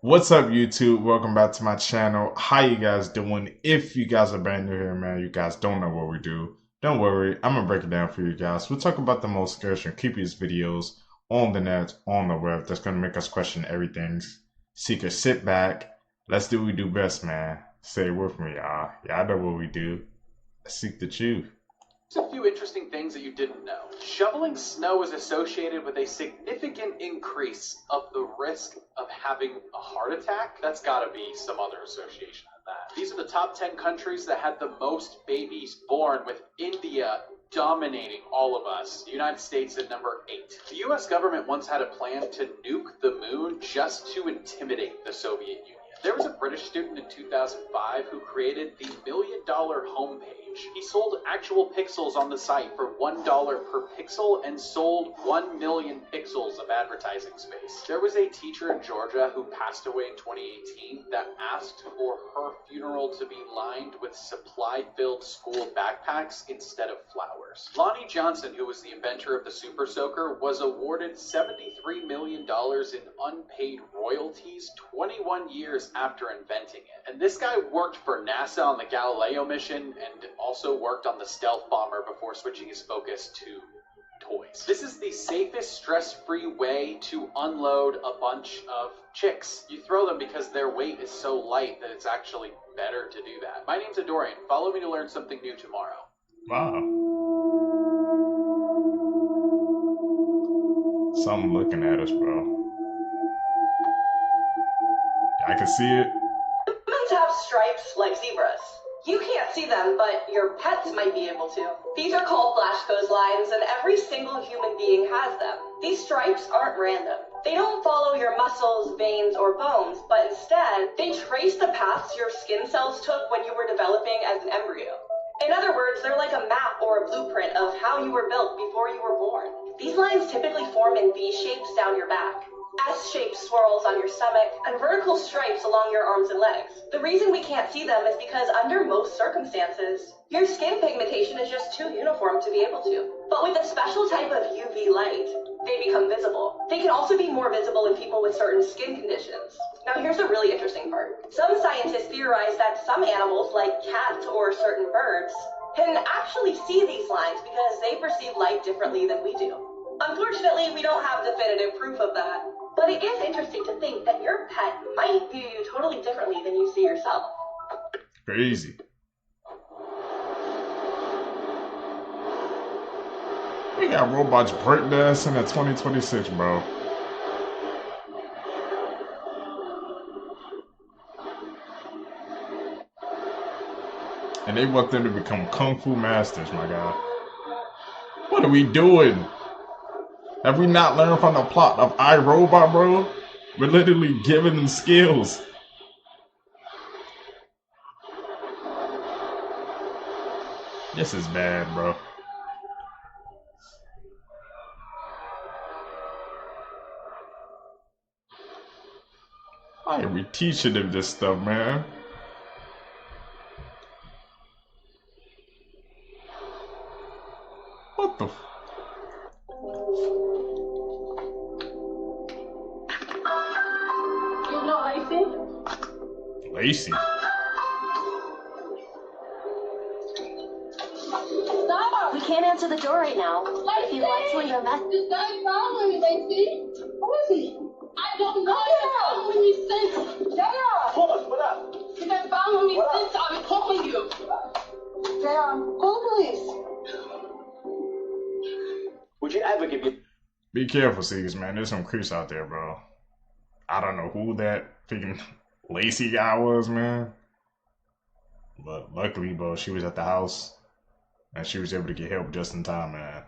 What's up, YouTube? Welcome back to my channel. How you guys doing? If you guys are brand new here, man, you guys don't know what we do. Don't worry, I'm gonna break it down for you guys. We'll talk about the most scarce and creepiest videos on the net, on the web, that's gonna make us question everything. Seeker, sit back. Let's do what we do best, man. Say it with me, y'all. Y'all know what we do. Seek the truth. Just a few interesting things that you didn't know. Shoveling snow is associated with a significant increase of the risk of having a heart attack. That's gotta be some other association of that. These are the top 10 countries that had the most babies born, with India dominating all of us. The United States at number 8. The US government once had a plan to nuke the moon just to intimidate the Soviet Union. There was a British student in 2005 who created the $1 Million homepage. He sold actual pixels on the site for $1 per pixel and sold 1 million pixels of advertising space. There was a teacher in Georgia who passed away in 2018 that asked for her funeral to be lined with supply-filled school backpacks instead of flowers. Lonnie Johnson, who was the inventor of the Super Soaker, was awarded $73 million in unpaid royalties 21 years after inventing it. And this guy worked for NASA on the Galileo mission and also worked on the stealth bomber before switching his focus to toys. This is the safest stress-free way to unload a bunch of chicks. You throw them because their weight is so light that it's actually better to do that. My name's Adorian. Follow me to learn something new tomorrow. Wow. Something looking at us, bro. I can see it. Humans have stripes like zebras. You can't see them, but your pets might be able to. These are called Blaschko's lines, and every single human being has them. These stripes aren't random. They don't follow your muscles, veins, or bones, but instead, they trace the paths your skin cells took when you were developing as an embryo. In other words, they're like a map or a blueprint of how you were built before you were born. These lines typically form in V shapes down your back, S-shaped swirls on your stomach, and vertical stripes along your arms and legs. The reason we can't see them is because under most circumstances, your skin pigmentation is just too uniform to be able to. But with a special type of UV light, they become visible. They can also be more visible in people with certain skin conditions. Now here's a really interesting part. Some scientists theorize that some animals, like cats or certain birds, can actually see these lines because they perceive light differently than we do. Unfortunately, we don't have definitive proof of that. But it is interesting to think that your pet might view you totally differently than you see yourself. Crazy. We got robots breakdancing at 2026, bro. And they want them to become kung fu masters, my God. What are we doing? Have we not learned from the plot of iRobot, bro? We're literally giving them skills. This is bad, bro. Why are we teaching them this stuff, man? What the f— Lacey? Stop! We can't answer the door right now. If you'd like to leave a message. This guy following me, Lacey. Who is he? I don't know. He's been following me since. JR! What up? He's been following me since I've been calling you. JR, call the police. Would you ever give your... Be careful, Seekers, man. There's some creeps out there, bro. I don't know who that freaking Lacey guy was, man. But luckily, bro, she was at the house and she was able to get help just in time, man.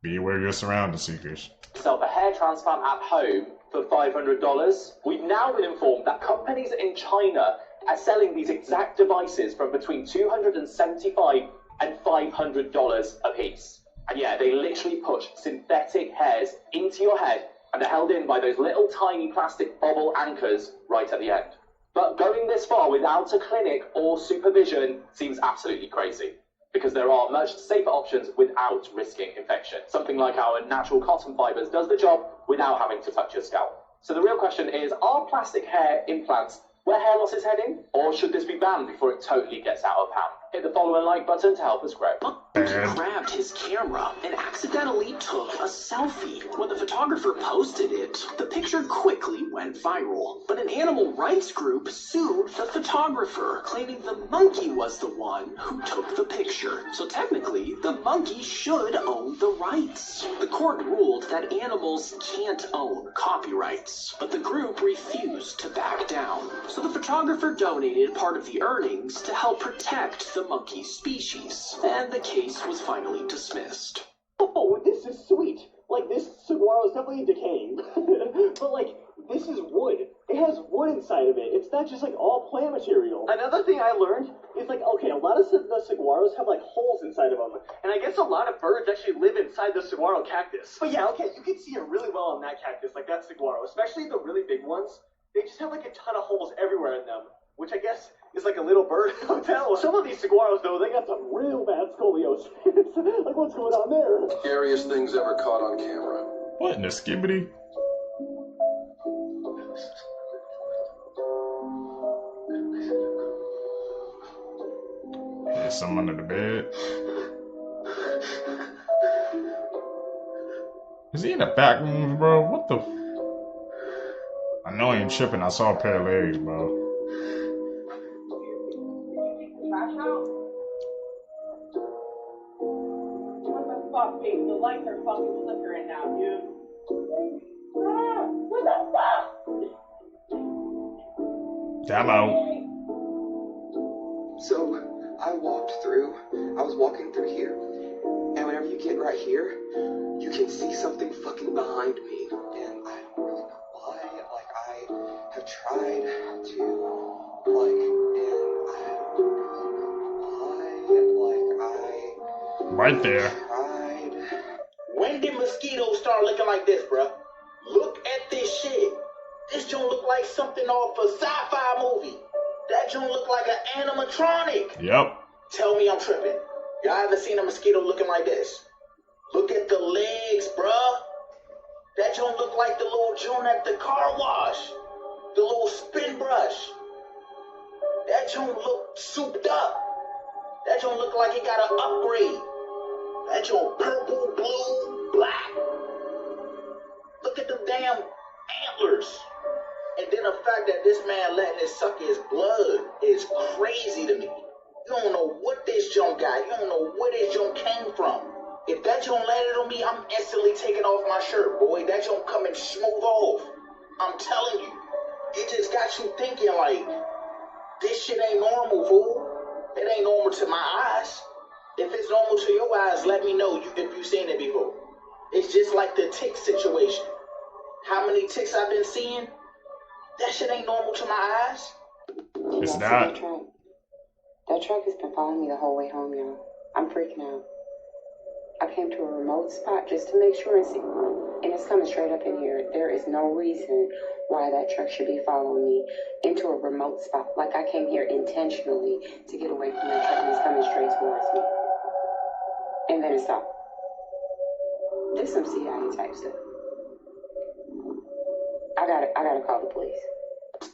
Be aware of your surroundings, Seekers. yourself a hair transplant at home for $500? We've now been informed that companies in China are selling these exact devices from between $275 and $500 a piece. And yeah, they literally put synthetic hairs into your head and are held in by those little tiny plastic bobble anchors right at the end. But going this far without a clinic or supervision seems absolutely crazy, because there are much safer options without risking infection. Something like our natural cotton fibers does the job without having to touch your scalp. So the real question is, are plastic hair implants where hair loss is heading? Or should this be banned before it totally gets out of hand? Hit the follow and like button to help us grow. He grabbed his camera and accidentally took a selfie. When the photographer posted it, the picture quickly went viral. But an animal rights group sued the photographer, claiming the monkey was the one who took the picture. So technically, the monkey should own the rights. The court ruled that animals can't own copyrights, but the group refused to back down. So the photographer donated part of the earnings to help protect the monkey species, and the case was finally dismissed. Oh, this is sweet. Like, this saguaro is definitely decaying. But, like, this is wood. It has wood inside of it. It's not just, like, all plant material. Another thing I learned is, like, okay, a lot of the saguaros have, like, holes inside of them. And I guess a lot of birds actually live inside the saguaro cactus. But yeah, okay, you can see it really well on that cactus, like that saguaro. Especially the really big ones. They just have, like, a ton of holes everywhere in them. Which I guess is like a little bird hotel. Some of these saguaros, though, they got some real bad scoliosis. Like, what's going on there? Scariest things ever caught on camera. What in the skibbity? There's some under the bed. Is he in the back room, bro? What the? I know I ain't tripping. I saw a pair of legs, bro. The lights are fucking flickering now, dude. What the fuck? Hello. So, I was walking through here, and whenever you get right here, you can see something fucking behind me, and I don't really know why. Like, I have tried to, like, and I don't really know why. Like, Right there. When did mosquitoes start looking like this, bruh? Look at this shit. This joint look like something off a sci-fi movie. That joint look like an animatronic. Yep. Tell me I'm tripping. Y'all ever seen a mosquito looking like this? Look at the legs, bruh. That joint look like the little joint at the car wash. The little spin brush. That joint look souped up. That joint look like it got an upgrade. That joint purple, blue, black. Look at the damn antlers. And then the fact that this man letting it suck his blood is crazy to me. You don't know what this joint got. You don't know where this joint came from. If that joint landed on me, I'm instantly taking off my shirt, boy. That joint coming smooth off. I'm telling you. It just got you thinking like, this shit ain't normal, fool. It ain't normal to my eyes. If it's normal to your eyes, let me know if you've seen it before. It's just like the tick situation. How many ticks I've been seeing? That shit ain't normal to my eyes. It's not. That truck has been following me the whole way home, y'all. I'm freaking out. I came to a remote spot just to make sure and see. And it's coming straight up in here. There is no reason why that truck should be following me into a remote spot. Like I came here intentionally to get away from that truck and it's coming straight towards me. And then it stopped. This some CIA type stuff. I gotta call the police.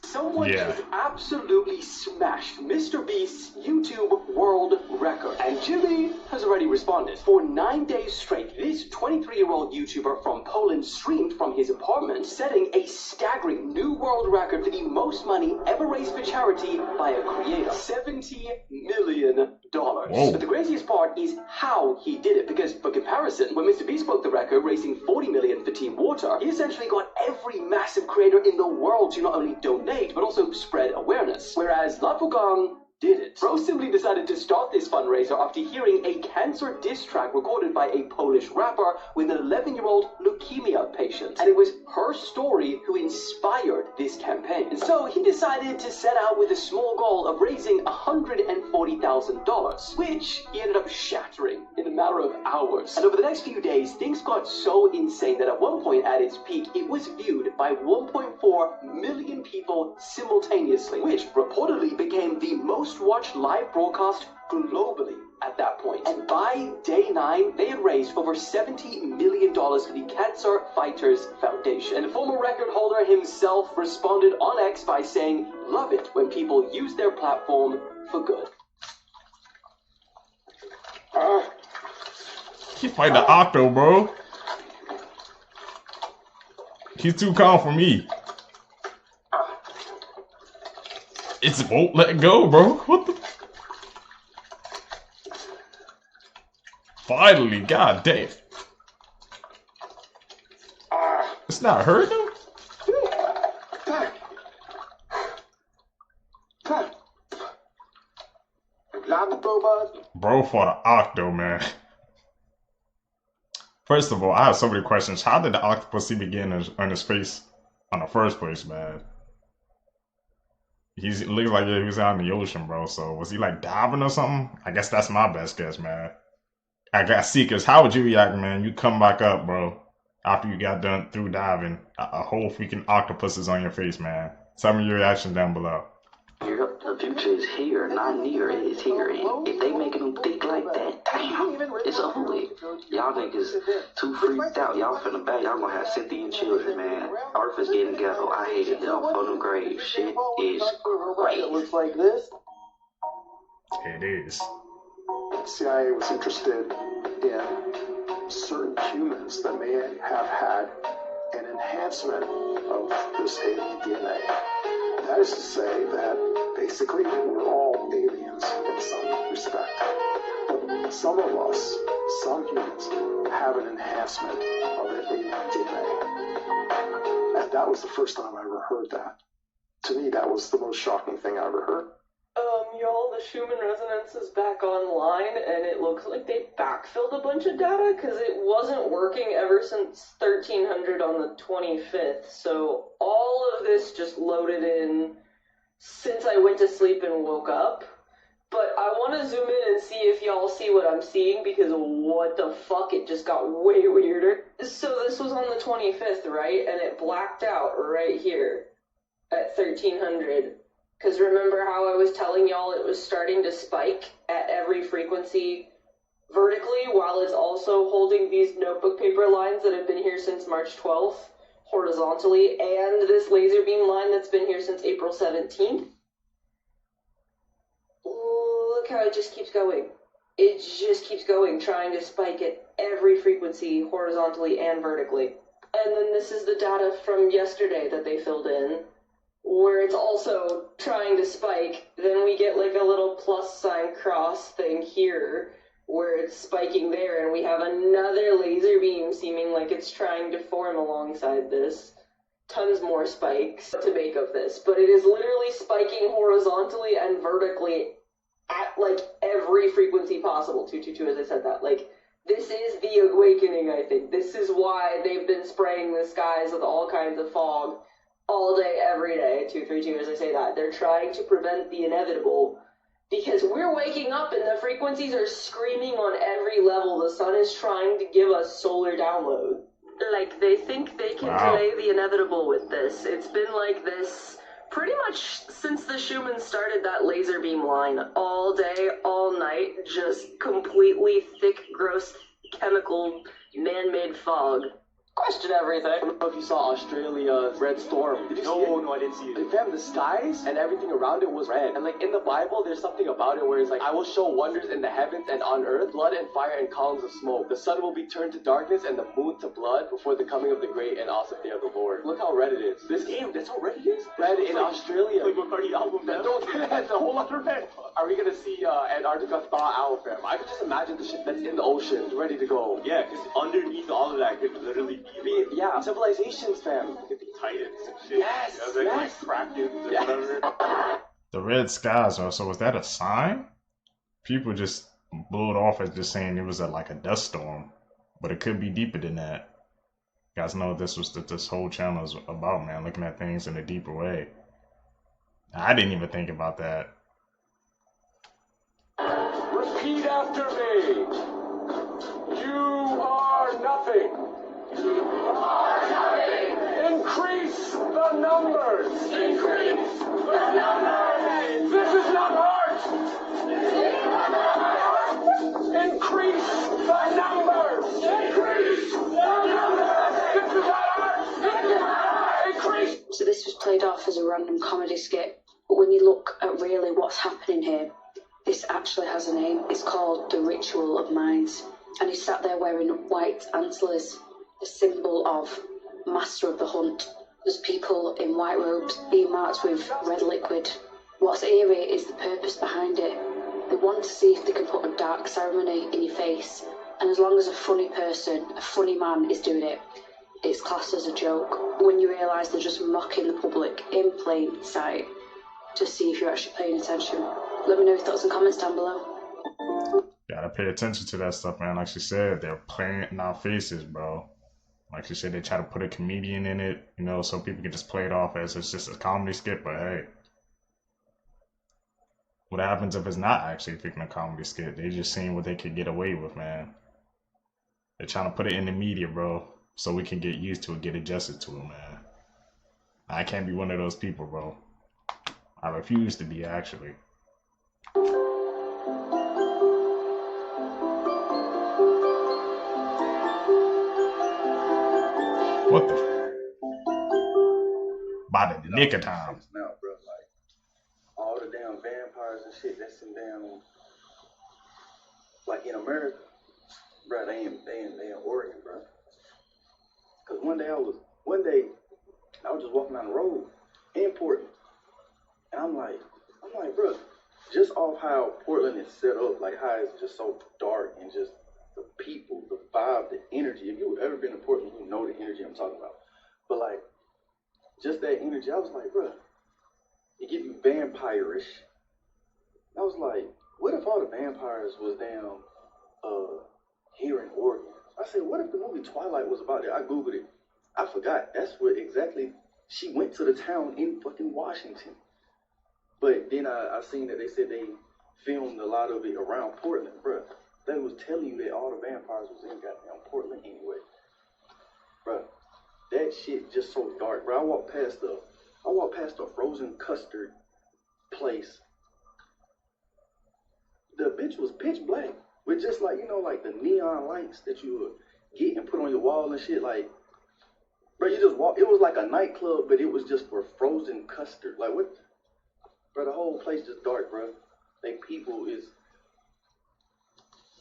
Someone just absolutely smashed Mr. Beast's YouTube world record. And Jimmy has already responded. For 9 days straight, this 23-year-old YouTuber from Poland streamed from his apartment, setting a staggering new world record for the most money ever raised for charity by a creator. $70 million. Whoa. But the craziest part is how he did it, because for comparison, when Mr. Beast broke the record, raising $40 million for Team Water, he essentially got every massive creator in the world to not only donate, but also spread awareness. Whereas Lafugang didn't. Rose simply decided to start this fundraiser after hearing a cancer diss track recorded by a Polish rapper with an 11-year-old leukemia patient. And it was her story who inspired this campaign. And so he decided to set out with a small goal of raising $140,000, which he ended up shattering in a matter of hours. And over the next few days, things got so insane that at one point at its peak, it was viewed by 1.4 million people simultaneously, which reportedly became the most most watched live broadcast globally at that point. And by day 9, they had raised over $70 million for the Cancer Fighters Foundation. And the former record holder himself responded on X by saying, "Love it when people use their platform for good." He fight the Octo, bro. He's too calm for me. It won't let go, bro. What the? Finally, god damn. It's not hurting him? Bro fought an Octo, man. First of all, I have so many questions. How did the octopus even get on his face in the first place, man? It looks like he was out in the ocean, bro. So was he like diving or something? I guess that's my best guess, man. I got Seekers. How would you react, man? You come back up, bro, after you got done through diving. A whole freaking octopus is on your face, man. Tell me your reaction down below. The future is here, not near, it is here. And if they making them think like that, damn, it's over with. Y'all niggas too freaked out. Y'all finna back. Y'all gonna have sentient children, man. Earth is getting ghetto. I hate it. Y'all for them graves. Shit is great. It looks like this. It is. CIA was interested in certain humans that may have had an enhancement of this alien DNA. That is to say that basically we're all aliens in some respect. But some of us, some humans, have an enhancement of that alien DNA. And that was the first time I ever heard that. To me, that was the most shocking thing I ever heard. Y'all, the Schumann resonance is back online, and it looks like they backfilled a bunch of data, because it wasn't working ever since 1300 on the 25th, so all of this just loaded in since I went to sleep and woke up. But I want to zoom in and see if y'all see what I'm seeing, because what the fuck, it just got way weirder. So this was on the 25th, right? And it blacked out right here at 1300. Because remember how I was telling y'all it was starting to spike at every frequency vertically, while it's also holding these notebook paper lines that have been here since March 12th, horizontally, and this laser beam line that's been here since April 17th? Look how it just keeps going. It just keeps going, trying to spike at every frequency, horizontally and vertically. And then this is the data from yesterday that they filled in, where it's also trying to spike. Then we get like a little plus sign cross thing here, where it's spiking there, and we have another laser beam seeming like it's trying to form alongside this. Tons more spikes to make of this, but it is literally spiking horizontally and vertically at like every frequency possible. 222, as I said that. Like, this is the awakening, I think. This is why they've been spraying the skies with all kinds of fog all day, every day. 232, as I say that. They're trying to prevent the inevitable, because we're waking up and the frequencies are screaming on every level. The sun is trying to give us solar download. Like, they think they can delay the inevitable with this. It's been like this pretty much since the Schumann started that laser beam line. All day, all night, just completely thick, gross, chemical, man-made fog. Question everything. I don't know if you saw Australia's red storm. Did you see it? No, I didn't see it. Fam, the skies and everything around it was red. And like in the Bible, there's something about it where it's like, I will show wonders in the heavens and on earth, blood and fire and columns of smoke. The sun will be turned to darkness and the moon to blood before the coming of the great and awesome day of the Lord. Look how red it is. This game, that's how red it is? Red in Australia. Like McCartney album, man. No, that's a whole lot of red. Are we gonna see Antarctica thaw out, fam? I could just imagine the shit that's in the ocean ready to go. Yeah, because underneath all of that could literally be civilizations, fam. Could be Titans and shit. Yes, like Krakens and whatever. The red skies, so was that a sign? People just blew it off as just saying it was like a dust storm, but it could be deeper than that. You guys know this was this whole channel is about, man, looking at things in a deeper way. I didn't even think about that. Repeat after me. You are nothing. You are nothing. Increase the numbers. Increase the numbers. This is not art. random comedy skit. But when you look at really what's happening here, this actually has a name. It's called the Ritual of Minds. And he's sat there wearing white antlers, the symbol of Master of the Hunt. There's people in white robes being marked with red liquid. What's eerie is the purpose behind it. They want to see if they can put a dark ceremony in your face. And as long as a funny person, a funny man is doing it, it's classed as a joke. When you realise they're just mocking the public in plain sight to see if you're actually paying attention. Let me know your thoughts and comments down below. Gotta pay attention to that stuff, man. Like she said, they're playing in our faces, bro. Like she said, they try to put a comedian in it, you know, so people can just play it off as it's just a comedy skit, but hey. What happens if it's not actually picking a comedy skit? They just seeing what they could get away with, man. They're trying to put it in the media, bro, so we can get used to it, get adjusted to it, man. I can't be one of those people, bro. I refuse to be, actually. What the? By the nick of time. Now, bro, like all the damn vampires and shit. That's some damn. Like in America, bro, they in Oregon, bro. Cause one day I was just walking down the road in Portland, and I'm like, bro, just off how Portland is set up, like how it's just so dark and just the people, the vibe, the energy. If you've ever been to Portland, you know the energy I'm talking about. But like, just that energy, I was like, bro, it get me vampire-ish. I was like, what if all the vampires was down here in Oregon? I said, what if the movie Twilight was about that? I Googled it. I forgot. That's where exactly she went to the town in fucking Washington. But then I seen that they said they filmed a lot of it around Portland, bro. They was telling you that all the vampires was in goddamn Portland anyway. Bro, that shit just so dark, bro. I walked past a frozen custard place. The bitch was pitch black with just like, you know, like the neon lights that you would get and put on your wall and shit. Like, bro, you just walk. It was like a nightclub, but it was just for frozen custard. Like, what? Bro, the whole place just dark, bro. They people is,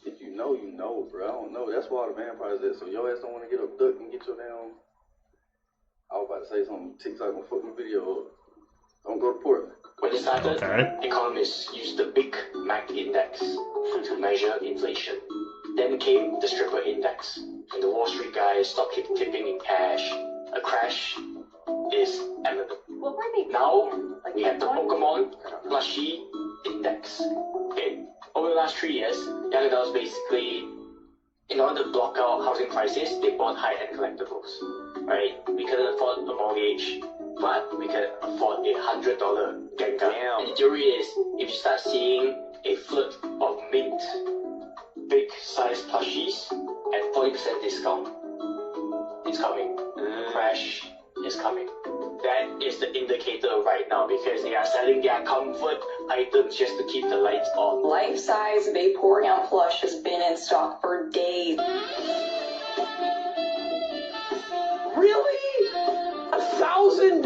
if you know, you know, bro. I don't know. That's why all the vampires is. So your ass don't want to get abducted and get your damn. I was about to say something. TikTok gonna fuck my video up. Don't go to Portland. When it started, economists used the Big Mac Index to measure inflation. Then came the Stripper Index, and the Wall Street guys stopped tipping in cash. A crash is imminent. Now we have the Pokemon Plushie Index. Okay, over the last 3 years, young adults basically, in order to block out housing crisis, they bought high-end collectibles. Right? We couldn't afford a mortgage, but we could afford a $100 Gengar. And the theory is, if you start seeing a flood of mint, big size plushies at 40% discount, it's coming. Crash is coming. That is the indicator right now because they are selling their comfort items just to keep the lights on. Life-size Vaporeon plush has been in stock for days. Really? $1,000?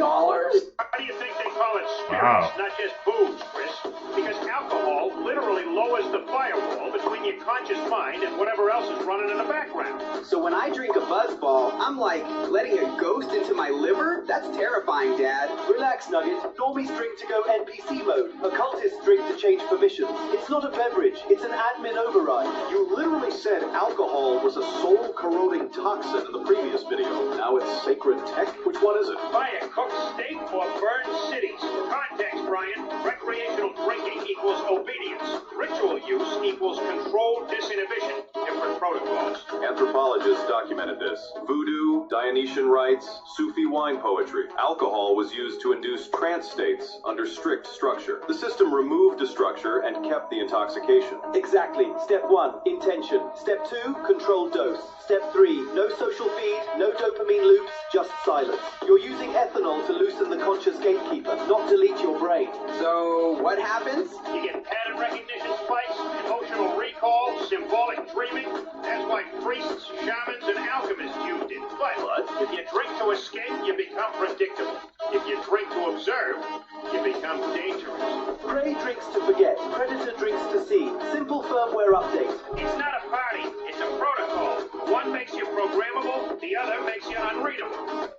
How do you think they call it spirits, not just booze, Chris? Because alcohol literally lowers the firewall between your conscious mind and whatever else is running in the background. So when I drink a buzzball, I'm like letting a ghost into my liver? That's terrifying, Dad. Relax, Nugget. Normies drink to go NPC mode. Occultists drink to change permissions. It's not a beverage. It's an admin override. You literally said alcohol was a soul-corroding toxin in the previous video. Now it's sacred tech? Which one is it? Fire, cook steak, or burn cities. Context, Brian. Recreational drinking equals obedience. Ritual use equals controlled disinhibition. Different protocols. Anthropologists documented this. Voodoo, Dionysian rites, Sufi wine poetry. Alcohol was used to induce trance states under strict structure. The system removed the structure and kept the intoxication. Exactly. Step 1, intention. Step 2, controlled dose. Step 3, no social feed, no dopamine loops, just silence. You're using ethanol to loosen the conscious gatekeeper, not delete your brain. So, what happens? You get pattern recognition spikes, emotional recall, symbolic dreaming. That's why priests, shamans, and alchemists used it. But if you drink to escape, you become predictable. If you drink to observe, you become dangerous. Prey drinks to forget, predator drinks to see. Simple firmware update. It's not a party, it's a protocol. One makes you programmable, the other makes you unreadable.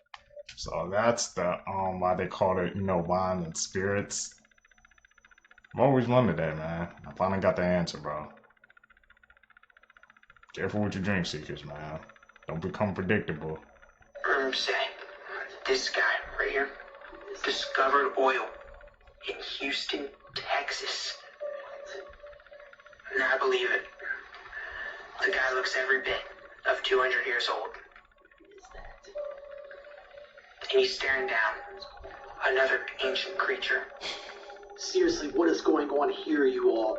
So that's the why they call it, you know, wine and spirits. I've always wondered that, man. I finally got the answer, bro. Careful with your drink seekers, man. Don't become predictable. Say, this guy right here discovered oil in Houston, Texas. And I believe it. The guy looks every bit of 200 years old. And he's staring down another ancient creature. Seriously, what is going on here, you all?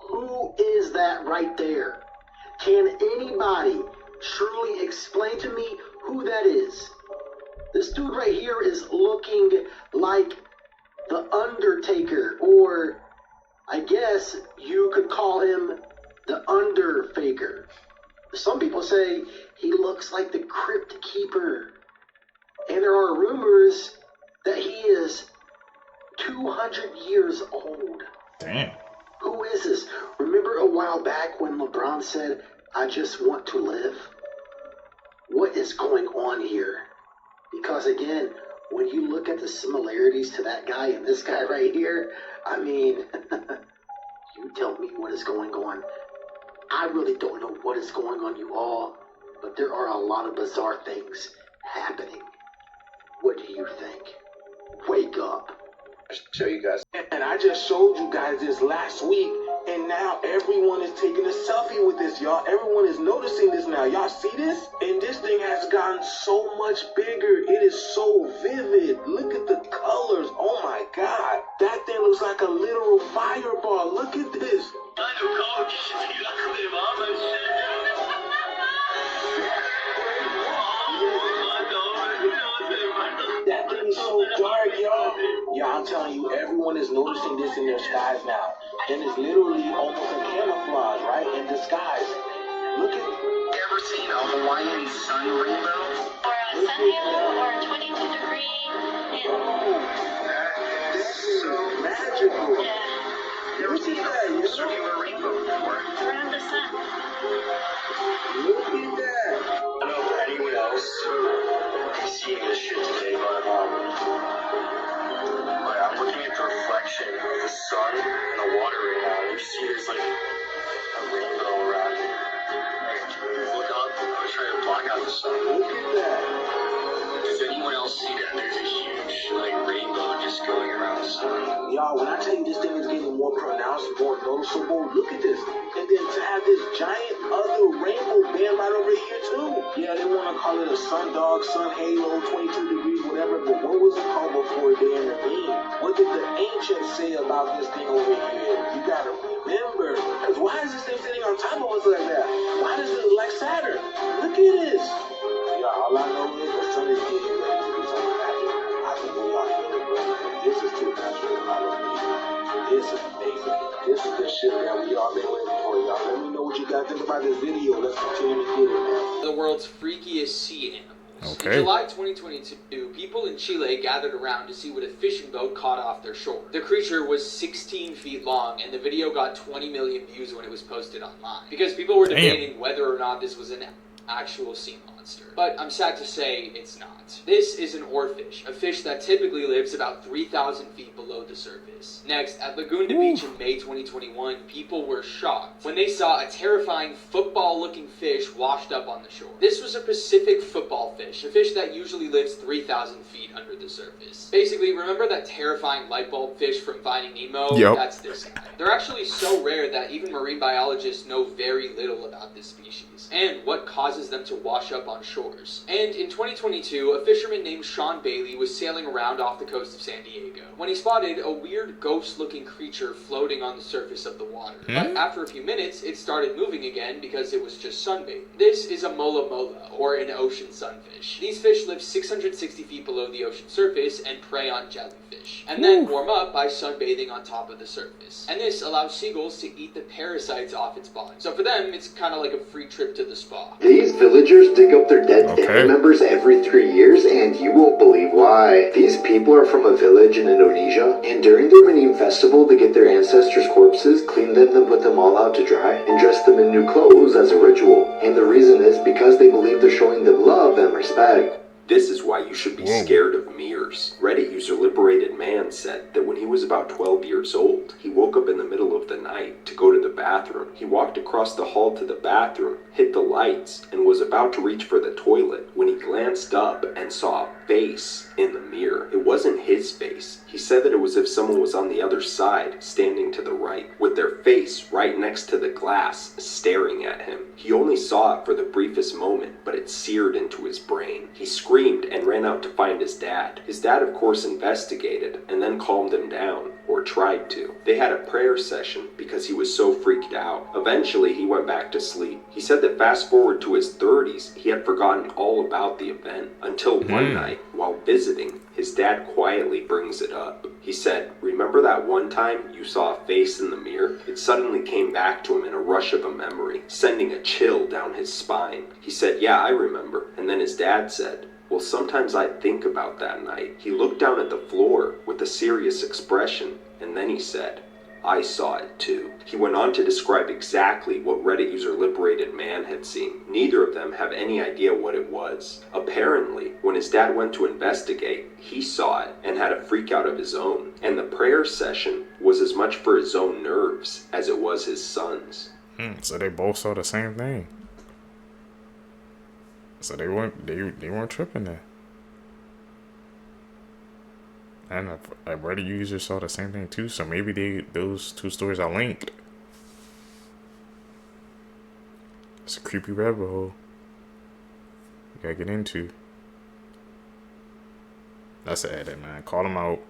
Who is that right there? Can anybody truly explain to me who that is? This dude right here is looking like the Undertaker, or I guess you could call him the Underfaker. Some people say he looks like the Crypt Keeper. And there are rumors that he is 200 years old. Damn. Who is this? Remember a while back when LeBron said, "I just want to live"? What is going on here? Because again, when you look at the similarities to that guy and this guy right here, I mean, you tell me what is going on. I really don't know what is going on, you all, but there are a lot of bizarre things happening. What do you think? Wake up. Show you guys. And I just showed you guys this last week, and now everyone is taking a selfie with this, y'all. Everyone is noticing this now. Y'all see this? And this thing has gotten so much bigger. It is so vivid. Look at the colors. Oh my God. That thing looks like a literal fireball. Look at this. That thing is so dark, y'all. Yeah, I'm telling you, everyone is noticing this in their skies now. And it's literally almost a camouflage, right? In disguise. Look at it. Ever seen a Hawaiian sun rainbow? Or a sun halo, or a 22-degree. That is so magical. Yeah. Never seen a circular rainbow before. It's around the sun. Look at that. I don't know if anyone else is seeing this shit today, but I'm looking at the reflection of the sun and the water right now, and you see there's like a rainbow around it. Like, look up, I'm trying to block out the sun. Look at that. Does anyone else see that? There's a huge like rainbow just going around the sun. Y'all, when I tell you this thing is getting more pronounced, more noticeable, look at this. And then to have this giant other rainbow band right over here too. Yeah, they want to call it a sun dog, sun halo, 22 degrees, whatever, but what was it called before they intervened? What did the ancients say about this thing over here? You gotta remember. Because why is this thing sitting on top of us like that? Why does it look like Saturn? Look at this. Yeah, all I know is the sun is getting ready to do something magic. I think we all feel it, bro. This is too natural. I don't need it. This is amazing. This is the shit that we all been waiting for, y'all. Let me know what you guys think about this video. Let's continue to get it, man. The world's freakiest sea animals. Okay. In July 2022, people in Chile gathered around to see what a fishing boat caught off their shore. The creature was 16 feet long, and the video got 20 million views when it was posted online. Because people were debating whether or not this was an actual sea monster. But I'm sad to say it's not. This is an oarfish, a fish that typically lives about 3,000 feet below the surface. Next, at Laguna Beach in May 2021, people were shocked when they saw a terrifying football-looking fish washed up on the shore. This was a Pacific football fish, a fish that usually lives 3,000 feet under the surface. Basically, remember that terrifying light bulb fish from Finding Nemo? Yep. That's this guy. They're actually so rare that even marine biologists know very little about this species and what causes them to wash up on shores. And in 2022, a fisherman named Sean Bailey was sailing around off the coast of San Diego when he spotted a weird ghost-looking creature floating on the surface of the water. But after a few minutes, it started moving again because it was just sunbathing. This is a mola mola, or an ocean sunfish. These fish live 660 feet below the ocean surface and prey on jellyfish, and then warm up by sunbathing on top of the surface. And this allows seagulls to eat the parasites off its body. So for them, it's kind of like a free trip to the spa. These villagers dig a up their dead family members every 3 years, and you won't believe why. These people are from a village in Indonesia, and during their Manim festival, they get their ancestors' corpses, clean them, then put them all out to dry, and dress them in new clothes as a ritual. And the reason is because they believe they're showing them love and respect. This is why you should be scared of mirrors. Reddit user Liberated Man said that when he was about 12 years old, he woke up in the middle of the night to go to the bathroom. He walked across the hall to the bathroom, hit the lights, and was about to reach for the toilet when he glanced up and saw a face in the mirror. It wasn't his face. He said that it was as if someone was on the other side, standing to the right, with their face right next to the glass, staring at him. He only saw it for the briefest moment, but it seared into his brain. He screamed and ran out to find his dad. His dad, of course, investigated and then calmed him down, or tried to. They had a prayer session because he was so freaked out. Eventually, he went back to sleep. He said that fast forward to his 30s, he had forgotten all about the event until one night, while visiting, his dad quietly brings it up. He said, "Remember that one time you saw a face in the mirror?" It suddenly came back to him in a rush of a memory, sending a chill down his spine. He said, "Yeah, I remember." And then his dad said, "Well, sometimes I think about that night." He looked down at the floor with a serious expression, and then he said, "I saw it too." He went on to describe exactly what Reddit user Liberated Man had seen. Neither of them have any idea what it was. Apparently, when his dad went to investigate, he saw it and had a freak out of his own. And the prayer session was as much for his own nerves as it was his son's. So they both saw the same thing. So they weren't tripping there. And a Reddit user saw the same thing too, so maybe those two stories are linked. It's a creepy rabbit hole you gotta get into. That's an edit, man. Call them out.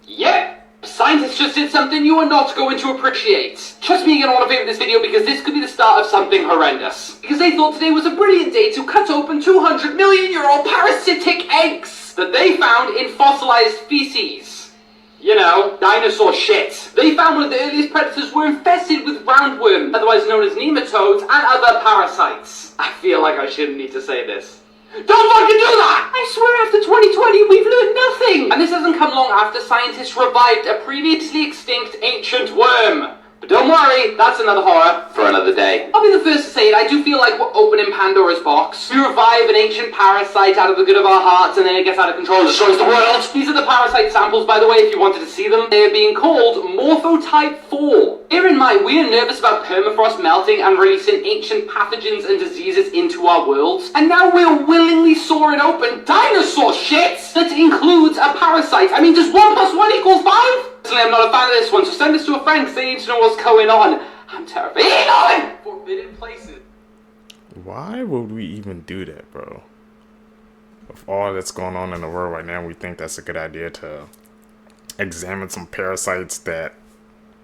Yep! Scientists just did something you are not going to appreciate. Trust me, you're going to want to favorite this video because this could be the start of something horrendous. Because they thought today was a brilliant day to cut open 200 million-year-old parasitic eggs that they found in fossilized feces. You know, dinosaur shit. They found one of the earliest predators were infested with roundworms, otherwise known as nematodes, and other parasites. I feel like I shouldn't need to say this. Don't fucking do that! I swear after 2020 we've learned nothing! And this doesn't come long after scientists revived a previously extinct ancient worm. But don't worry, that's another horror for another day. I'll be the first to say it, I do feel like we're opening Pandora's box. We revive an ancient parasite out of the good of our hearts and then it gets out of control and destroys the world. These are the parasite samples, by the way, if you wanted to see them. They are being called Morphotype 4. Bear in mind, we are nervous about permafrost melting and releasing ancient pathogens and diseases into our worlds. And now we're willingly sawing open dinosaur shit that includes a parasite. I mean, does 1 + 1 = 5? Personally, I'm not a fan of this one, so send this to a friend because they need to know what's going on. I'm terrified. Forbidden places. Why would we even do that, bro? With all that's going on in the world right now, we think that's a good idea to examine some parasites that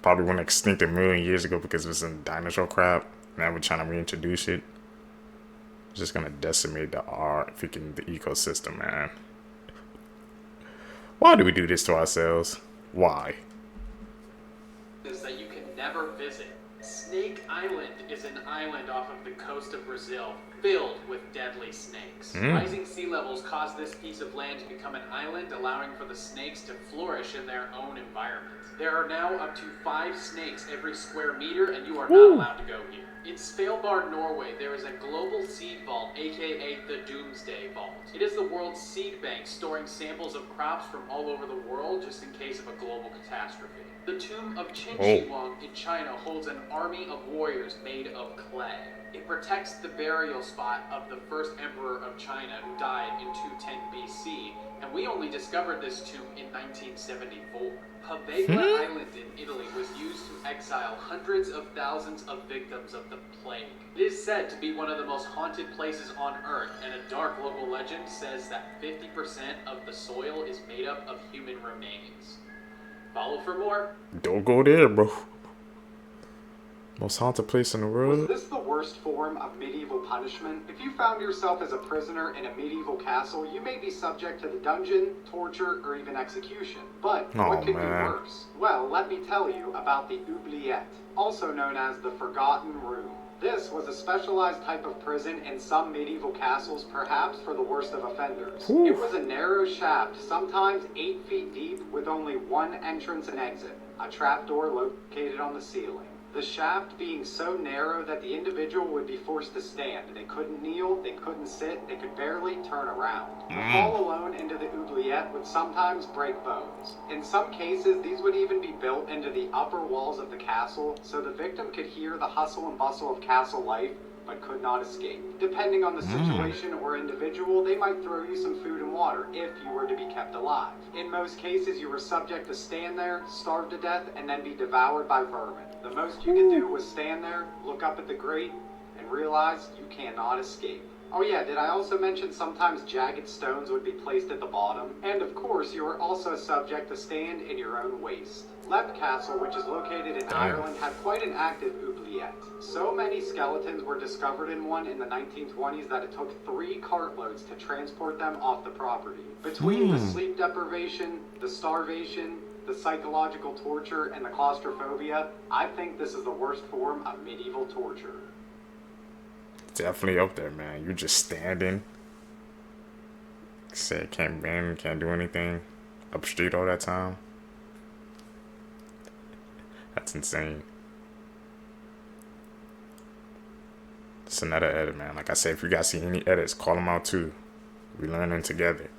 probably went extinct a million years ago because it was in dinosaur crap. Now we're trying to reintroduce it. It's just gonna decimate the ecosystem, man. Why do we do this to ourselves? Why? Is that you can never visit. Snake Island is an island off of the coast of Brazil filled with deadly snakes. Rising sea levels cause this piece of land to become an island, allowing for the snakes to flourish in their own environment. There are now up to 5 snakes every square meter, and you are not allowed to go here. In Svalbard, Norway, there is a global seed vault, aka the Doomsday Vault. It is the world's seed bank, storing samples of crops from all over the world just in case of a global catastrophe. The tomb of Qin Shi Huang in China holds an army of warriors made of clay. It protects the burial spot of the first emperor of China who died in 210 BC, and we only discovered this tomb in 1974. Paveglia Island in Italy was used to exile hundreds of thousands of victims of the plague. It is said to be one of the most haunted places on Earth, and a dark local legend says that 50% of the soil is made up of human remains. Follow for more. Don't go there, bro. Most haunted place in the world. Was this the worst form of medieval punishment? If you found yourself as a prisoner in a medieval castle, you may be subject to the dungeon, torture, or even execution. But what could be worse? Well, let me tell you about the oubliette, also known as the Forgotten Room. This was a specialized type of prison in some medieval castles, perhaps for the worst of offenders. Ooh. It was a narrow shaft, sometimes 8 feet deep, with only one entrance and exit, a trapdoor located on the ceiling. The shaft being so narrow that the individual would be forced to stand. They couldn't kneel, they couldn't sit, they could barely turn around. To fall alone into the oubliette would sometimes break bones. In some cases, these would even be built into the upper walls of the castle, so the victim could hear the hustle and bustle of castle life, but could not escape. Depending on the situation or individual, they might throw you some food and water if you were to be kept alive. In most cases, you were subject to stand there, starve to death, and then be devoured by vermin. The most you could do was stand there, look up at the grate, and realize you cannot escape. Oh yeah, did I also mention sometimes jagged stones would be placed at the bottom? And of course, you were also subject to stand in your own waste. Lep Castle, which is located in Ireland, had quite an active oubliette. So many skeletons were discovered in one in the 1920s that it took 3 cartloads to transport them off the property. Between the sleep deprivation, the starvation, the psychological torture, and the claustrophobia, I think this is the worst form of medieval torture. Definitely up there, man. You're just standing. Say can't bend, can't do anything. Up street all that time. That's insane. It's another edit, man. Like I said, if you guys see any edits, call them out too. We learning together.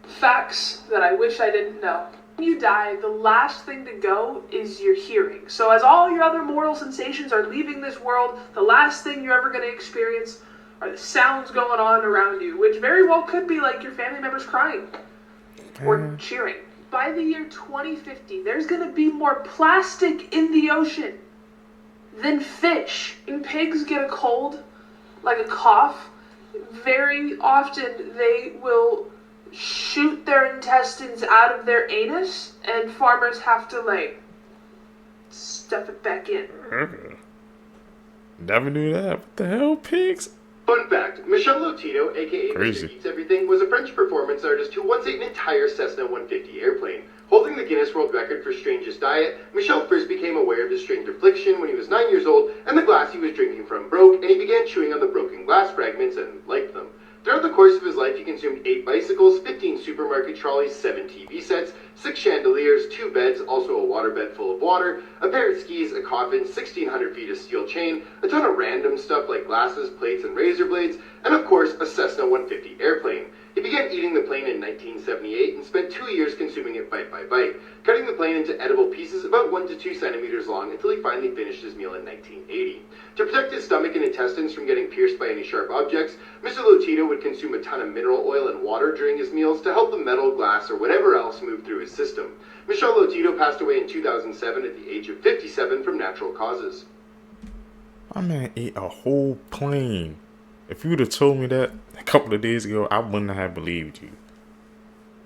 Facts that I wish I didn't know. When you die, the last thing to go is your hearing. So as all your other mortal sensations are leaving this world, the last thing you're ever going to experience are the sounds going on around you, which very well could be like your family members crying or cheering. By the year 2050, there's going to be more plastic in the ocean than fish. When pigs get a cold, like a cough, very often they will shoot their intestines out of their anus, and farmers have to, like, stuff it back in. Never knew that. What the hell, pigs? Fun fact, Michel Lotito, aka Crazy. Mr. Eats Everything, was a French performance artist who once ate an entire Cessna 150 airplane. Holding the Guinness World Record for strangest diet, Michel first became aware of his strange affliction when he was 9 years old, and the glass he was drinking from broke, and he began chewing on the broken glass fragments and liked them. Throughout the course of his life, he consumed 8 bicycles, 15 supermarket trolleys, 7 TV sets, 6 chandeliers, 2 beds, also a waterbed full of water, a pair of skis, a coffin, 1,600 feet of steel chain, a ton of random stuff like glasses, plates, and razor blades, and of course, a Cessna 150 airplane. He began eating the plane in 1978 and spent 2 years consuming it bite by bite, cutting the plane into edible pieces about 1 to 2 centimeters long until he finally finished his meal in 1980. To protect his stomach and intestines from getting pierced by any sharp objects, Mr. Lotito would consume a ton of mineral oil and water during his meals to help the metal, glass, or whatever else move through his system. Michel Lotito passed away in 2007 at the age of 57 from natural causes. My man ate a whole plane. If you would have told me that a couple of days ago, I wouldn't have believed you.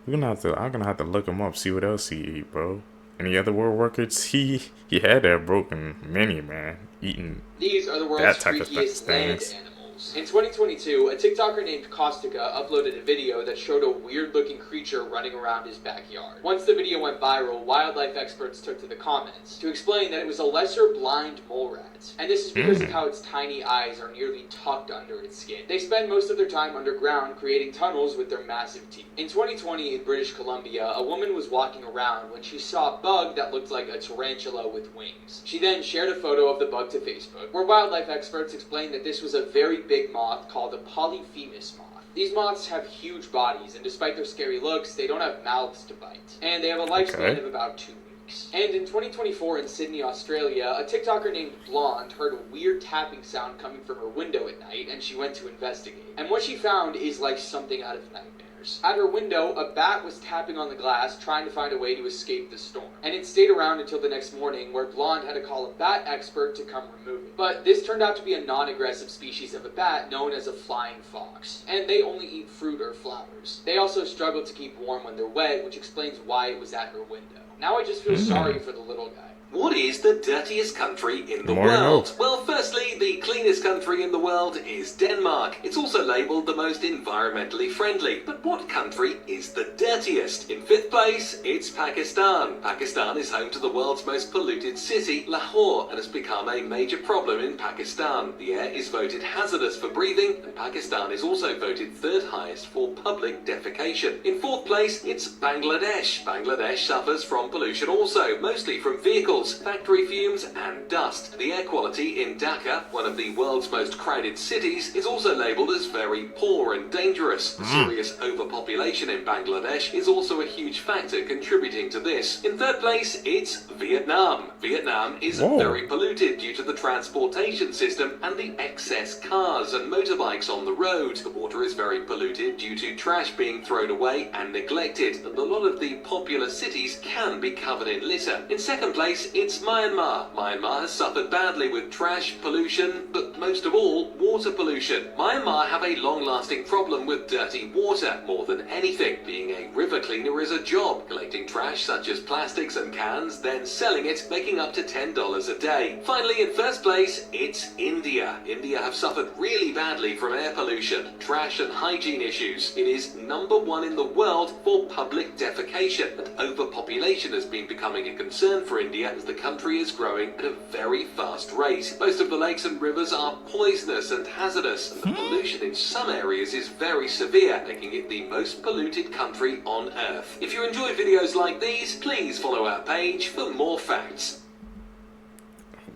I'm gonna have to look him up, see what else he ate, bro. Any other world records? He had that broken many, man. Eating These are the world's that type of freakiest land things. animals. In 2022, a TikToker named Kostica uploaded a video that showed a weird-looking creature running around his backyard. Once the video went viral, wildlife experts took to the comments to explain that it was a lesser blind mole rat. And this is because of how its tiny eyes are nearly tucked under its skin. They spend most of their time underground creating tunnels with their massive teeth. In 2020 in British Columbia, a woman was walking around when she saw a bug that looked like a tarantula with wings. She then shared a photo of the bug to Facebook, where wildlife experts explained that this was a very big moth called a polyphemus moth. These moths have huge bodies, and despite their scary looks, they don't have mouths to bite. And they have a lifespan of about 2 weeks. And in 2024 in Sydney, Australia, a TikToker named Blonde heard a weird tapping sound coming from her window at night, and she went to investigate. And what she found is like something out of nightmares. At her window, a bat was tapping on the glass, trying to find a way to escape the storm. And it stayed around until the next morning, where Blonde had to call a bat expert to come remove it. But this turned out to be a non-aggressive species of a bat known as a flying fox. And they only eat fruit or flowers. They also struggle to keep warm when they're wet, which explains why it was at her window. Now I just feel sorry for the little guy. What is the dirtiest country in the More world? no. Well, firstly, the cleanest country in the world is Denmark. It's also labelled the most environmentally friendly. But what country is the dirtiest? In 5th place, it's Pakistan. Pakistan is home to the world's most polluted city, Lahore, and has become a major problem in Pakistan. The air is voted hazardous for breathing, and Pakistan is also voted 3rd highest for public defecation. In 4th place, it's Bangladesh. Bangladesh suffers from pollution also, mostly from vehicles, factory fumes and dust. The air quality in Dhaka, one of the world's most crowded cities, is also labelled as very poor and dangerous. The serious overpopulation in Bangladesh is also a huge factor contributing to this. In 3rd place, it's Vietnam. Vietnam is very polluted due to the transportation system and the excess cars and motorbikes on the road. The water is very polluted due to trash being thrown away and neglected, and a lot of the popular cities can be covered in litter. In 2nd place, it's Myanmar. Myanmar has suffered badly with trash pollution, but most of all, water pollution. Myanmar have a long-lasting problem with dirty water. More than anything, being a river cleaner is a job, collecting trash such as plastics and cans, then selling it, making up to $10 a day. Finally, in 1st place, it's India. India have suffered really badly from air pollution, trash and hygiene issues. It is #1 in the world for public defecation, and overpopulation has been becoming a concern for India as the country is growing at a very fast rate. Most of the lakes and rivers are poisonous and hazardous, and the pollution in some areas is very severe, making it the most polluted country on Earth. If you enjoy videos like these, please follow our page for more facts.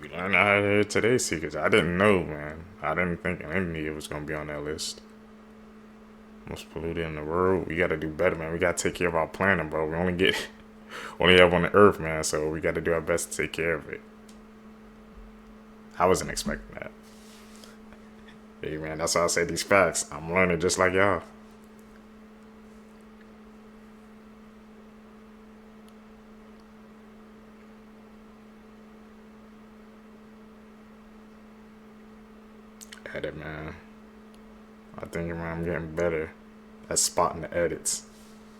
We learned out here today, Seekers. I didn't know, man. I didn't think India was going to be on that list. Most polluted in the world. We got to do better, man. We got to take care of our planet, bro. We only have on the Earth, man, so we got to do our best to take care of it. I wasn't expecting that. Hey, man, that's why I say these facts. I'm learning just like y'all. Edit, man. I think, man, I'm getting better at spotting the edits.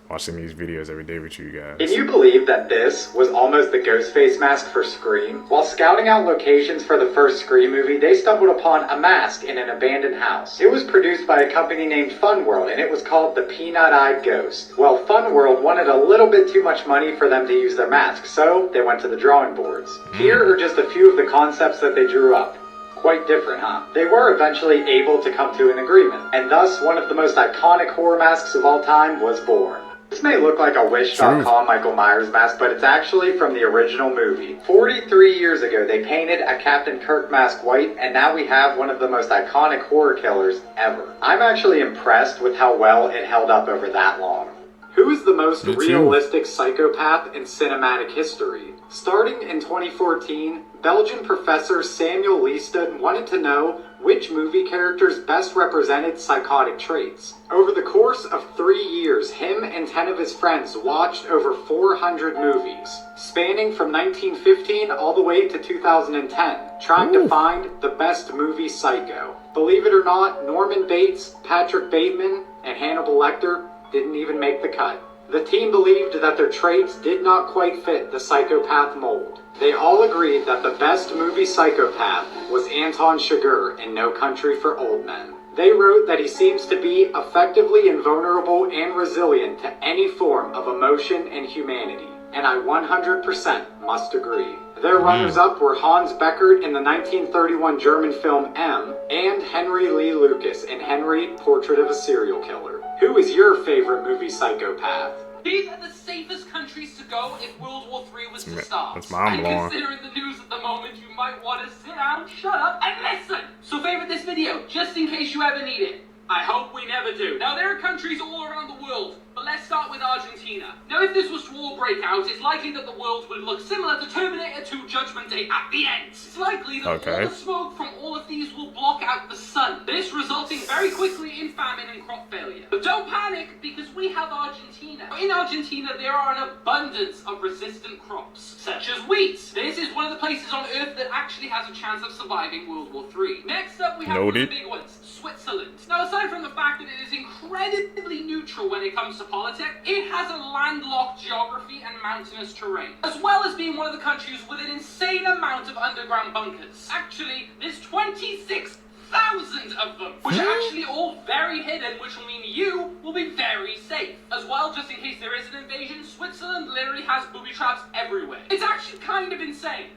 Watching these videos every day with you guys. Can you believe that this was almost the Ghostface mask for Scream? While scouting out locations for the first Scream movie, they stumbled upon a mask in an abandoned house. It was produced by a company named Fun World, and it was called the Peanut-Eyed Ghost. Well, Fun World wanted a little bit too much money for them to use their mask, so they went to the drawing boards. Here are just a few of the concepts that they drew up. Quite different, huh? They were eventually able to come to an agreement, and thus one of the most iconic horror masks of all time was born. This may look like a Wish.com Michael Myers mask, but it's actually from the original movie. 43 years ago, they painted a Captain Kirk mask white, and now we have one of the most iconic horror killers ever. I'm actually impressed with how well it held up over that long. Who is the most realistic psychopath in cinematic history? Starting in 2014, Belgian professor Samuel Leeston wanted to know which movie characters best represented psychotic traits. Over the course of 3 years, him and 10 of his friends watched over 400 movies, spanning from 1915 all the way to 2010, trying to find the best movie psycho. Believe it or not, Norman Bates, Patrick Bateman, and Hannibal Lecter didn't even make the cut. The team believed that their traits did not quite fit the psychopath mold. They all agreed that the best movie psychopath was Anton Chigurh in No Country for Old Men. They wrote that he seems to be effectively invulnerable and resilient to any form of emotion and humanity, and I 100% must agree. Their runners-up were Hans Beckert in the 1931 German film M, and Henry Lee Lucas in Henry, Portrait of a Serial Killer. Who is your favorite movie psychopath? These are the safest countries to go if World War III was to start. That's mind blowing. And considering the news at the moment, you might want to sit down, shut up, and listen! So favorite this video, just in case you ever need it. I hope we never do. Now there are countries all around the world, but let's start with Argentina. Now if this was to all break out, it's likely that the world would look similar to Terminator 2 Judgment Day at the end. It's likely that all the smoke from all of these will block out the sun, this resulting very quickly in famine and crop failure. But don't panic, because we have Argentina. In Argentina, there are an abundance of resistant crops, such as wheat. This is one of the places on Earth that actually has a chance of surviving World War III. Next up, we have one of the big ones, Switzerland. Now aside Aside from the fact that it is incredibly neutral when it comes to politics, it has a landlocked geography and mountainous terrain, as well as being one of the countries with an insane amount of underground bunkers. Actually, there's 26,000 of them, which are actually all very hidden, which will mean you will be very safe. As well, just in case there is an invasion, Switzerland literally has booby traps everywhere. It's actually kind of insane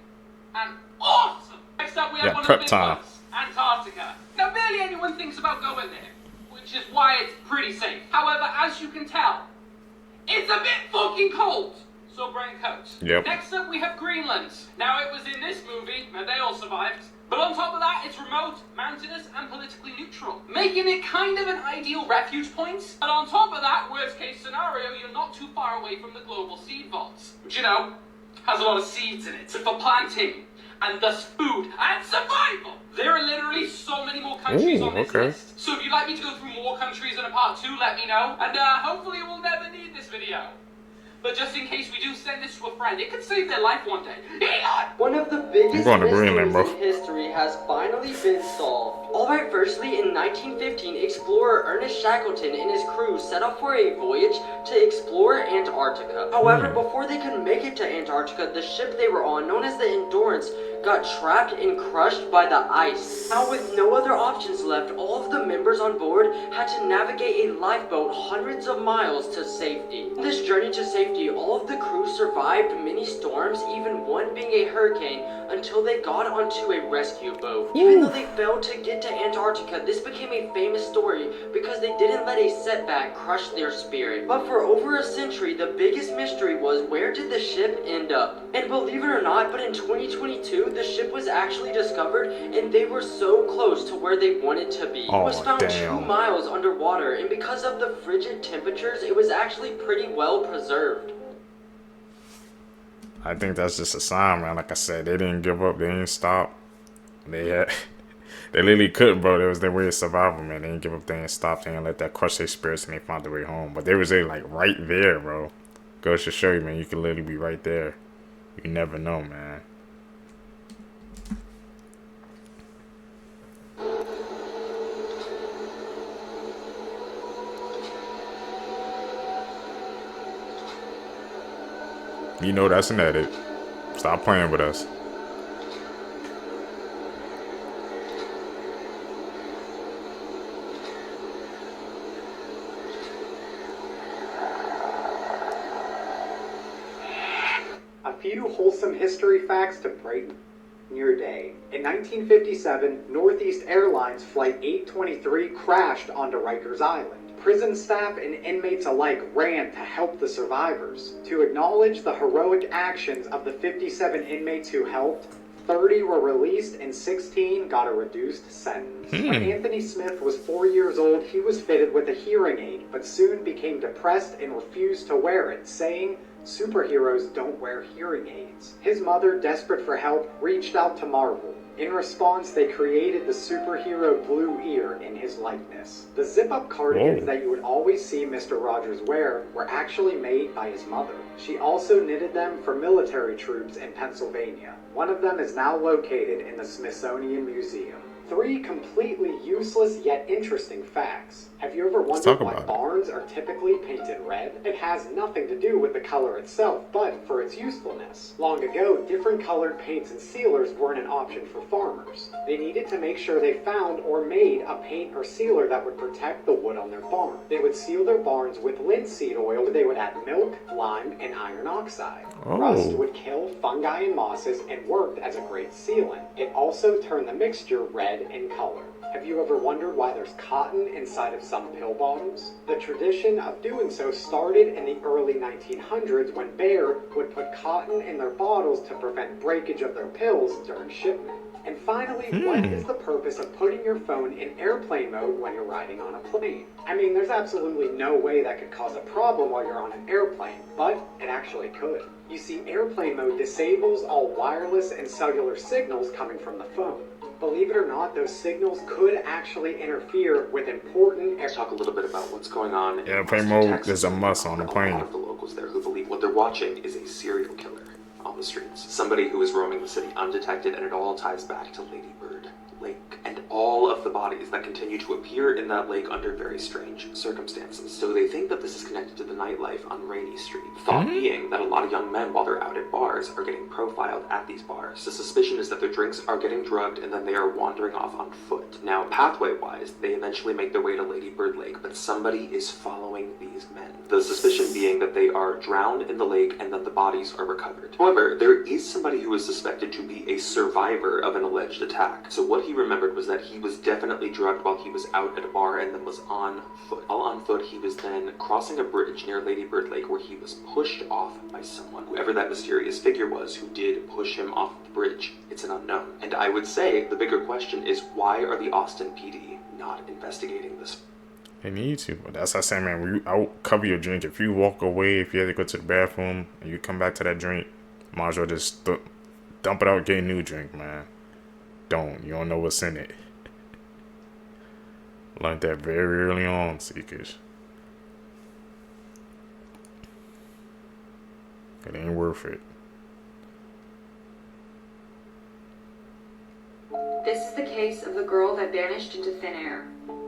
and awesome. Next up, we have one of the big ones, Antarctica. Now, barely anyone thinks about going there, which is why it's pretty safe. However, as you can tell, it's a bit fucking cold, so bring coats. Yep. Next up, we have Greenland. Now, it was in this movie, and they all survived. But on top of that, it's remote, mountainous, and politically neutral, making it kind of an ideal refuge point. And on top of that, worst case scenario, you're not too far away from the global seed vaults, which, you know, has a lot of seeds in it for planting, and thus food and survival. There are literally so many more countries on this list. So if you'd like me to go through more countries in a part 2, let me know. And hopefully we'll never need this video. But just in case we do send this to a friend, it could save their life one day. Elon! One of the biggest going to Greenland, mysteries bro. in history has finally been solved. Alright, firstly, in 1915, explorer Ernest Shackleton and his crew set off for a voyage to explore Antarctica. However, before they could make it to Antarctica, the ship they were on, known as the Endurance, got trapped and crushed by the ice. Now, with no other options left, all of the members on board had to navigate a lifeboat hundreds of miles to safety. In this journey to safety, all of the crew survived many storms, even one being a hurricane, until they got onto a rescue boat. Even though they failed to get to Antarctica, this became a famous story because they didn't let a setback crush their spirit. But for over a century, the biggest mystery was, where did the ship end up? And believe it or not, but in 2022, the ship was actually discovered, and they were so close to where they wanted to be. It was found 2 miles underwater, and because of the frigid temperatures, it was actually pretty well preserved. I think that's just a sign, man. Like I said, they didn't give up. They didn't stop. They literally couldn't, bro. It was their way of survival, man. They didn't give up. They didn't stop. They didn't let that crush their spirits, and they found their way home. But they was like right there, bro. Goes to show you, man. You can literally be right there. You never know, man. You know that's an edit. Stop playing with us. A few wholesome history facts to brighten your day. In 1957, Northeast Airlines Flight 823 crashed onto Rikers Island. Prison staff and inmates alike ran to help the survivors. To acknowledge the heroic actions of the 57 inmates who helped, 30 were released and 16 got a reduced sentence. When Anthony Smith was 4 years old, he was fitted with a hearing aid, but soon became depressed and refused to wear it, saying, "Superheroes don't wear hearing aids." His mother, desperate for help, reached out to Marvel. In response, they created the superhero Blue Ear in his likeness. The zip-up cardigans that you would always see Mr. Rogers wear were actually made by his mother. She also knitted them for military troops in Pennsylvania. One of them is now located in the Smithsonian Museum. 3 completely useless yet interesting facts. Have you ever wondered why barns are typically painted red? It has nothing to do with the color itself, but for its usefulness. Long ago, different colored paints and sealers weren't an option for farmers. They needed to make sure they found or made a paint or sealer that would protect the wood on their barn. They would seal their barns with linseed oil. They would add milk, lime, and iron oxide. Rust would kill fungi and mosses and worked as a great sealant. It also turned the mixture red in color. Have you ever wondered why there's cotton inside of some pill bottles? The tradition of doing so started in the early 1900s when Bayer would put cotton in their bottles to prevent breakage of their pills during shipment. And finally, what is the purpose of putting your phone in airplane mode when you're riding on a plane? I mean, there's absolutely no way that could cause a problem while you're on an airplane, but it actually could. You see, airplane mode disables all wireless and cellular signals coming from the phone. Believe it or not, those signals could actually interfere with important... Let's talk a little bit about what's going on in airplane mode. There's a must on the plane. A lot of the locals there who believe what they're watching is a serial killer on the streets. Somebody who is roaming the city undetected, and it all ties back to Lady Bird Lake. And all of the bodies that continue to appear in that lake under very strange circumstances. So they think that this is connected to the nightlife on Rainy Street. Thought being that a lot of young men, while they're out at bars, are getting profiled at these bars. The suspicion is that their drinks are getting drugged and then they are wandering off on foot. Now, pathway-wise, they eventually make their way to Lady Bird Lake, but somebody is following these men. The suspicion being that they are drowned in the lake and that the bodies are recovered. However, there is somebody who is suspected to be a survivor of an alleged attack. So what he remembered was that he was definitely drugged while he was out at a bar and then was on foot. While on foot, he was then crossing a bridge near Lady Bird Lake where he was pushed off by someone. Whoever that mysterious figure was who did push him off the bridge, it's an unknown. And I would say the bigger question is, why are the Austin PD not investigating this? They need to. But that's what I say, man. When you out, cover your drink. If you walk away, if you have to go to the bathroom and you come back to that drink, might as well just dump it out, get a new drink, man. You don't know what's in it. Learned that very early on, Seekers. It ain't worth it. This is the case of the girl that vanished into thin air.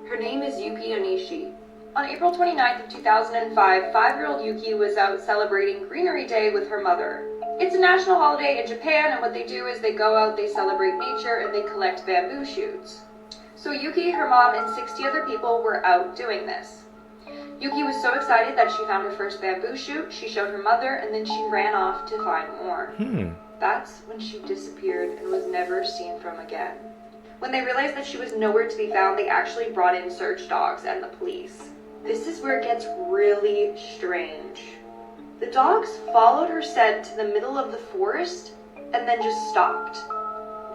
Her name is Yuki Onishi. On April 29th of 2005, 5-year-old Yuki was out celebrating Greenery Day with her mother. It's a national holiday in Japan, and what they do is they go out, they celebrate nature, and they collect bamboo shoots. So Yuki, her mom, and 60 other people were out doing this. Yuki was so excited that she found her first bamboo shoot, she showed her mother, and then she ran off to find more. That's when she disappeared and was never seen from again. When they realized that she was nowhere to be found, they actually brought in search dogs and the police. This is where it gets really strange. The dogs followed her scent to the middle of the forest and then just stopped.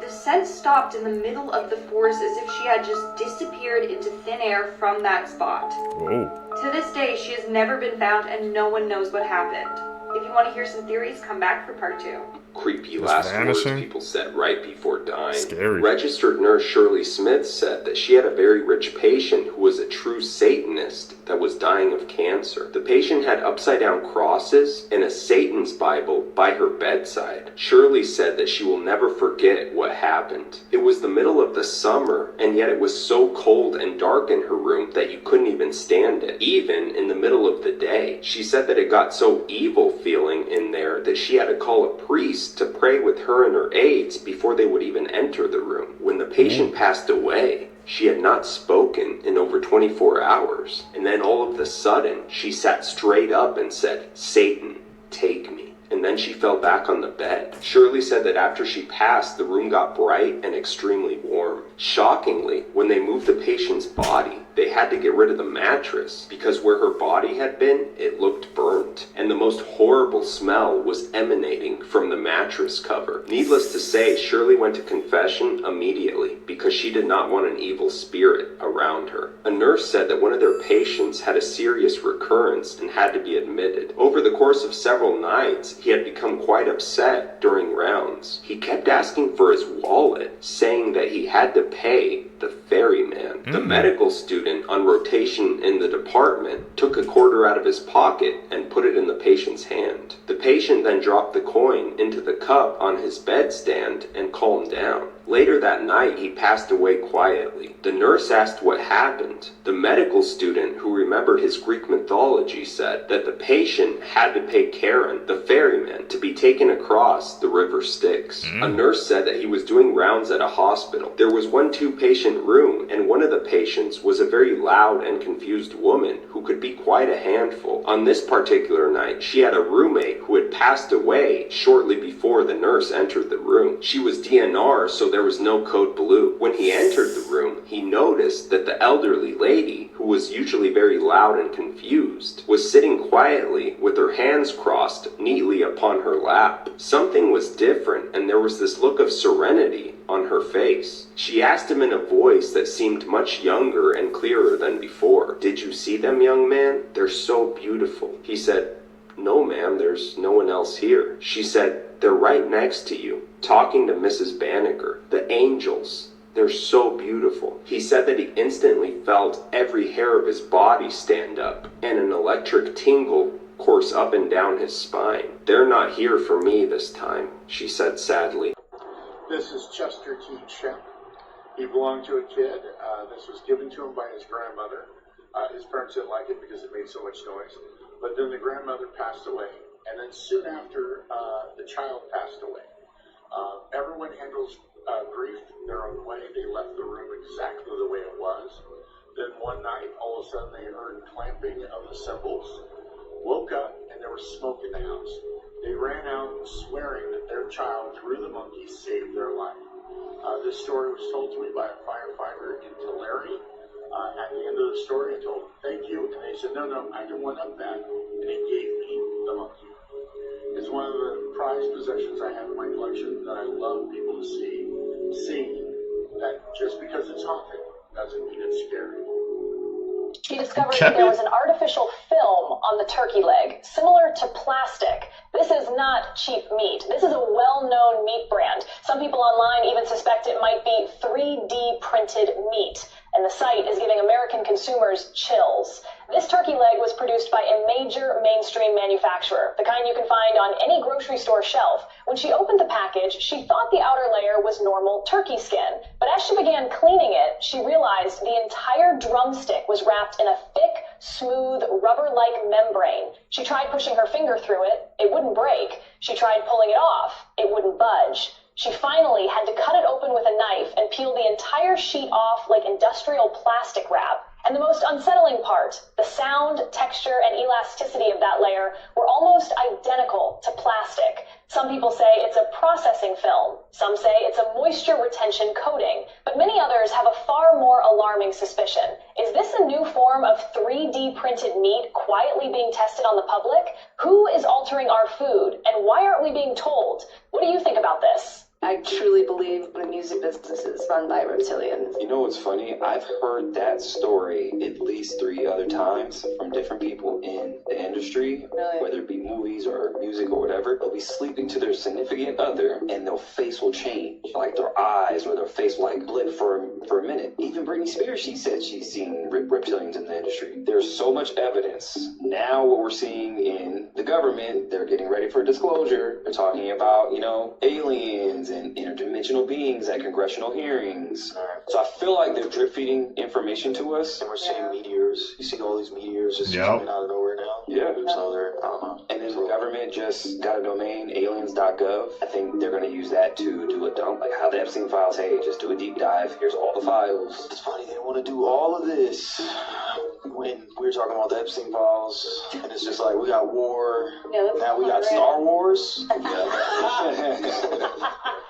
The scent stopped in the middle of the forest as if she had just disappeared into thin air from that spot. Whoa. To this day, she has never been found and no one knows what happened. If you want to hear some theories, come back for part 2. Creepy Just last vanishing? words people said right before dying. Scary. Registered nurse Shirley Smith said that she had a very rich patient who was a true Satanist that was dying of cancer. The patient had upside-down crosses and a Satan's Bible by her bedside. Shirley said that she will never forget what happened. It was the middle of the summer, and yet it was so cold and dark in her room that you couldn't even stand it, even in the middle of the day. She said that it got so evil feeling in there that she had to call a priest to pray with her and her aides before they would even enter the room. When the patient passed away, she had not spoken in over 24 hours. And then all of a sudden, she sat straight up and said, "Satan, take me." And then she fell back on the bed. Shirley said that after she passed, the room got bright and extremely warm. Shockingly, when they moved the patient's body, they had to get rid of the mattress because where her body had been, it looked burnt. And the most horrible smell was emanating from the mattress cover. Needless to say, Shirley went to confession immediately because she did not want an evil spirit around her. A nurse said that one of their patients had a serious recurrence and had to be admitted. Over the course of several nights, he had become quite upset during rounds. He kept asking for his wallet, saying that he had to pay the ferryman. The medical student on rotation in the department took a quarter out of his pocket and put it in the patient's hand. The patient then dropped the coin into the cup on his bedstand and calmed down. Later that night, he passed away quietly. The nurse asked what happened. The medical student, who remembered his Greek mythology, said that the patient had to pay Karen, the ferryman, to be taken across the river Styx. A nurse said that he was doing rounds at a hospital. There was one 2-patient room, and one of the patients was a very loud and confused woman who could be quite a handful. On this particular night, she had a roommate who had passed away shortly before the nurse entered the room. She was DNR, so there was no code blue. When he entered the room, he noticed that the elderly lady, who was usually very loud and confused, was sitting quietly with her hands crossed neatly upon her lap. Something was different, and there was this look of serenity on her face. She asked him in a voice that seemed much younger and clearer than before, "Did you see them, young man? They're so beautiful." He said, "No, ma'am, there's no one else here." She said, "They're right next to you, talking to Mrs. Banneker. The angels. They're so beautiful." He said that he instantly felt every hair of his body stand up, and an electric tingle course up and down his spine. "They're not here for me this time," she said sadly. This is Chester T. Shep. He belonged to a kid. This was given to him by his grandmother. His parents didn't like it because it made so much noise. But then the grandmother passed away. And then soon after, the child passed away. Everyone handles grief their own way. They left the room exactly the way it was. Then one night, all of a sudden, they heard clamping of the cymbals, woke up, and there was smoke in the house. They ran out swearing that their child, through the monkeys, saved their life. This story was told to me by a firefighter in Tulare. At the end of the story, I told them, thank you. And they said, no, I can one-up that. And he gave me the monkey. It's one of the prized possessions I have in my collection that I love people to see. Seeing that just because it's haunted doesn't mean it's scary. She discovered that there was an artificial film on the turkey leg, similar to plastic. This is not cheap meat. This is a well-known meat brand. Some people online even suspect it might be 3D printed meat, and the site is giving American consumers chills. This turkey leg was produced by a major mainstream manufacturer, the kind you can find on any grocery store shelf. When she opened the package, she thought the outer layer was normal turkey skin, but as she began cleaning it, she realized the entire drumstick was wrapped in a thick, smooth, rubber-like membrane. She tried pushing her finger through it. It wouldn't break. She tried pulling it off. It wouldn't budge. She finally had to cut it open with a knife and peel the entire sheet off like industrial plastic wrap. And the most unsettling part, the sound, texture, and elasticity of that layer were almost identical to plastic. Some people say it's a processing film. Some say it's a moisture retention coating. But many others have a far more alarming suspicion. Is this a new form of 3D printed meat quietly being tested on the public? Who is altering our food? And why aren't we being told? What do you think about this? I truly believe the music business is run by reptilians. You know what's funny? I've heard that story at least 3 other times from different people in the industry, whether it be movies or music or whatever. They'll be sleeping to their significant other and their face will change, like their eyes or their face will like blip for a minute. Even Britney Spears, she said she's seen reptilians in the industry. There's so much evidence. Now what we're seeing in the government, they're getting ready for disclosure. They're talking about, aliens and interdimensional beings at congressional hearings. So I feel like they're drip feeding information to us. And we're seeing meteors. You see all these meteors just coming out of nowhere now. Yeah. So they're, I don't know. And then the government just got a domain, aliens.gov. I think they're going to use that to do a dump. Like how the Epstein files, hey, just do a deep dive. Here's all the files. It's funny, they want to do all of this when we were talking about the Epstein files. And it's just like, we got war. Now we got Star Wars.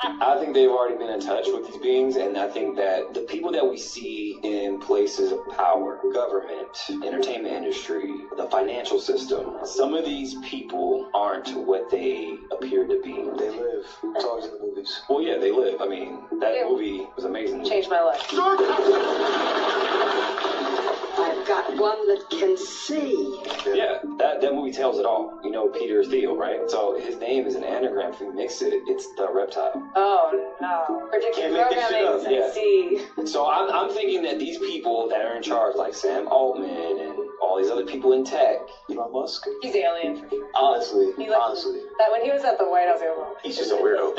I think they've already been in touch with these beings, and I think that the people that we see in places of power, government, entertainment industry, the financial system, some of these people aren't what they appear to be. They live. It's always in the movies. Well, yeah, they live. I mean, that movie was amazing. Changed my life. I've got one that can see. Yeah, that movie tells it all. You know Peter Thiel, right? So his name is an anagram. If you mix it, it's the reptile. Oh no. Predictive programming, I see. So I'm thinking that these people that are in charge, like Sam Altman and all these other people in tech, Elon Musk, he's alien for sure. Honestly. That when he was at the White House, he's just a weirdo.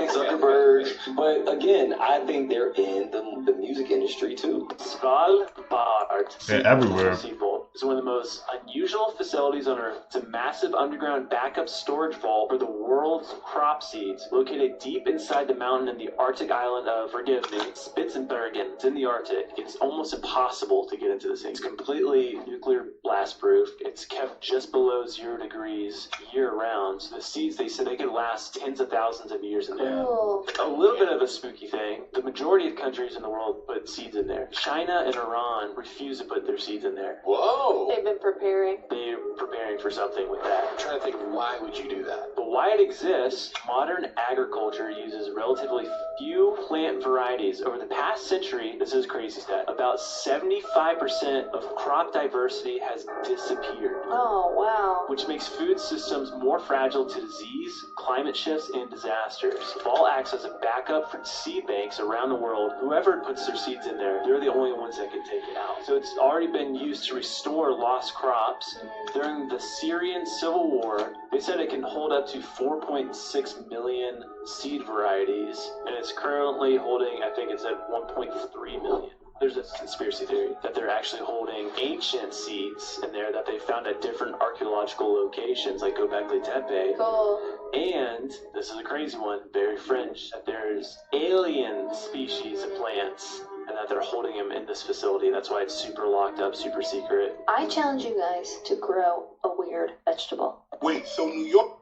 Zuckerberg. But again, I think they're in the music industry too. Svalbard. They're everywhere. It's one of the most unusual facilities on Earth. It's a massive underground backup storage vault for the world's crop seeds, located deep inside the mountain in the Arctic island of, Spitsbergen. It's in the Arctic. It's almost impossible to get into this thing. It's completely nuclear blast proof. It's kept just below 0 degrees year round. So the seeds, they said they could last tens of thousands of years in there. Oh. A little bit of a spooky thing. The majority of countries in the world put seeds in there. China and Iran refuse to put their seeds in there. Whoa! They've been preparing. They're preparing for something with that. I'm trying to think, why would you do that? But why it exists, modern agriculture uses relatively few plant varieties. Over the past century, this is a crazy stat, about 75% of crop diversity has disappeared. Oh, wow. Which makes food systems more fragile to disease, climate shifts, and disasters. The vault acts as a backup for seed banks around the world. Whoever puts their seeds in there, they're the only ones that can take it out. So it's already been used to restore restore lost crops. During the Syrian Civil War, they said it can hold up to 4.6 million seed varieties, and it's currently holding, I think it's at 1.3 million. There's a conspiracy theory that they're actually holding ancient seeds in there that they found at different archaeological locations, like Göbekli Tepe. Cool. And, this is a crazy one, very fringe, that there's alien species of plants, and that they're holding them in this facility. That's why it's super locked up, super secret. I challenge you guys to grow a weird vegetable. Wait, so New York?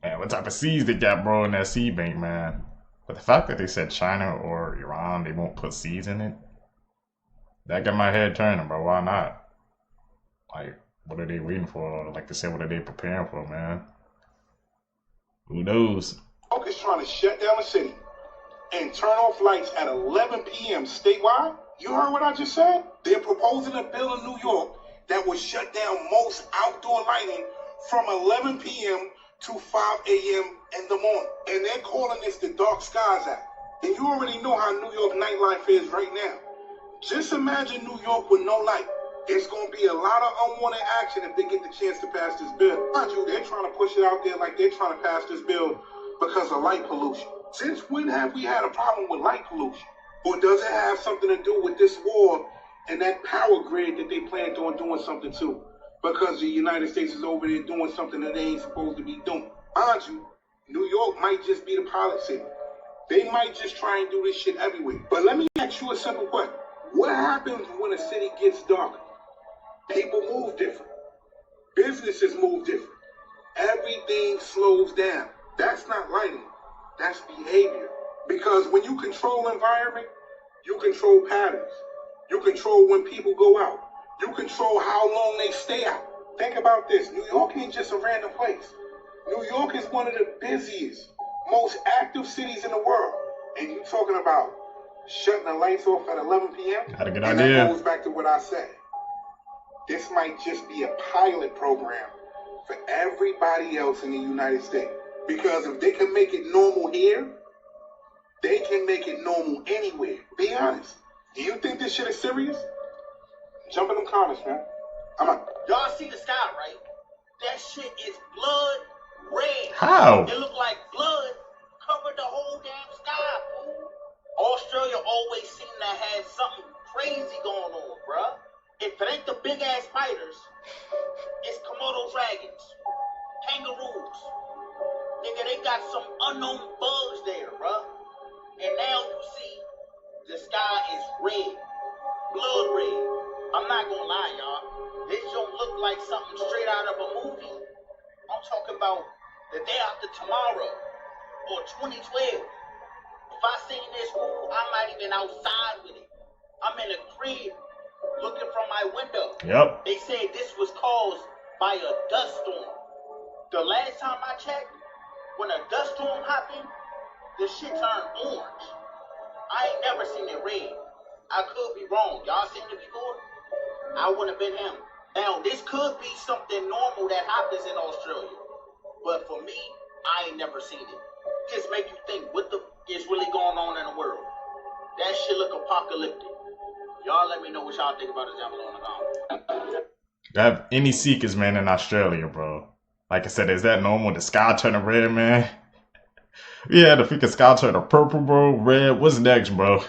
Man, what type of seeds they got, bro, in that seed bank, man? But the fact that they said China or Iran, they won't put seeds in it, that got my head turning, bro. Why not? Like, what are they waiting for? Like they said, what are they preparing for, man? Who knows? New York is trying to shut down the city and turn off lights at 11 p.m. statewide. You heard what I just said? They're proposing a bill in New York that will shut down most outdoor lighting from 11 p.m. to 5 a.m. in the morning. And they're calling this the Dark Skies Act. And you already know how New York nightlife is right now. Just imagine New York with no light. It's going to be a lot of unwanted action if they get the chance to pass this bill. Mind you, they're trying to push it out there like they're trying to pass this bill because of light pollution. Since when have we had a problem with light pollution? Or does it have something to do with this war and that power grid that they planned on doing something to? Because the United States is over there doing something that they ain't supposed to be doing. Mind you, New York might just be the pilot city. They might just try and do this shit everywhere. But let me ask you a simple question. What happens when a city gets darker? People move different. Businesses move different. Everything slows down. That's not lighting. That's behavior. Because when you control environment, you control patterns. You control when people go out. You control how long they stay out. Think about this. New York ain't just a random place. New York is one of the busiest, most active cities in the world. And you talking about shutting the lights off at 11 p.m.? Got a good and idea. That goes back to what I said. This might just be a pilot program for everybody else in the United States. Because if they can make it normal here, they can make it normal anywhere. Be honest. Do you think this shit is serious? Jump in them comments, man. I'm out. Y'all see the sky, right? That shit is blood red. How? It look like blood covered the whole damn sky, fool. Australia always seem to have something crazy going on, bruh. If it ain't the big ass spiders, it's Komodo dragons, kangaroos. Nigga, they got some unknown bugs there, bruh. And now you see the sky is red, blood red. I'm not gonna lie, y'all. This don't look like something straight out of a movie. I'm talking about the day after tomorrow or 2012. If I seen this fool, I'm not even outside with it. I'm in a crib looking from my window. Yep. They said this was caused by a dust storm. The last time I checked, when a dust storm happened, the shit turned orange. I ain't never seen it red. I could be wrong. Y'all seen it before? I wouldn't have been him. Now, this could be something normal that happens in Australia. But for me, I ain't never seen it. Just make you think, what the is really going on in the world? That shit look apocalyptic. Y'all let me know what y'all think about it down below in the comments. Have any seekers, man, in Australia, bro? Like I said, is that normal? The sky turning red, man? Yeah, the freaking sky turning purple, bro. Red. What's next, bro?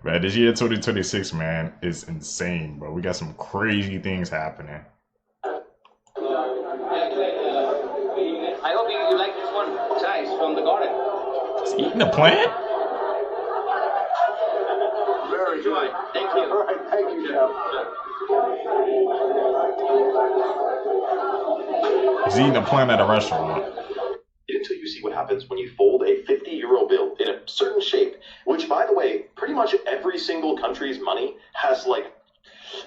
Man, this year 2026, man, is insane, bro. We got some crazy things happening. I hope you like this one. It's nice from the garden. It's eating a plant? Very good. Thank you. All right, thank you, Chef. He's eating a plant at a restaurant. Until you see what happens when you fold a 50-euro bill in a certain shape, which, by the way, pretty much every single country's money has, like,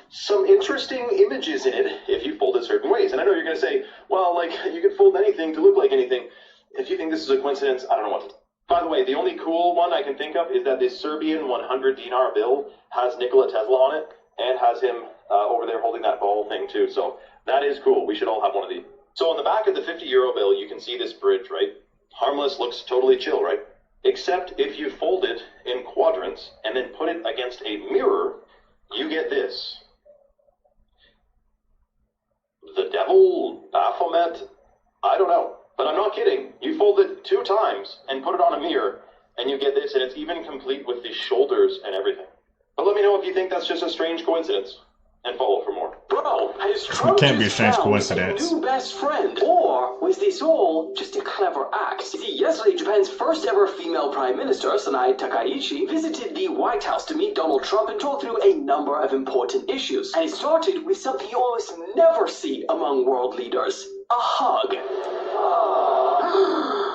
some interesting images in it if you fold it certain ways. And I know you're going to say, well, like, you can fold anything to look like anything. If you think this is a coincidence, I don't know what. By the way, the only cool one I can think of is that this Serbian 100 dinar bill has Nikola Tesla on it and has him over there holding that ball thing, too. So that is cool. We should all have one of these. So on the back of the 50-euro bill, you can see this bridge, right? Harmless, looks totally chill, right? Except if you fold it in quadrants and then put it against a mirror, you get this. The devil, Baphomet? I don't know. But I'm not kidding. You fold it 2 times and put it on a mirror, and you get this, and it's even complete with the shoulders and everything. But let me know if you think that's just a strange coincidence. And follow for more. Bro, has It Trump can't be a just strange found coincidence. a new best friend? Or was this all just a clever act? See, yesterday, Japan's first ever female prime minister, Sanae Takaichi, visited the White House to meet Donald Trump and talk through a number of important issues. And it started with something you almost never see among world leaders: a hug.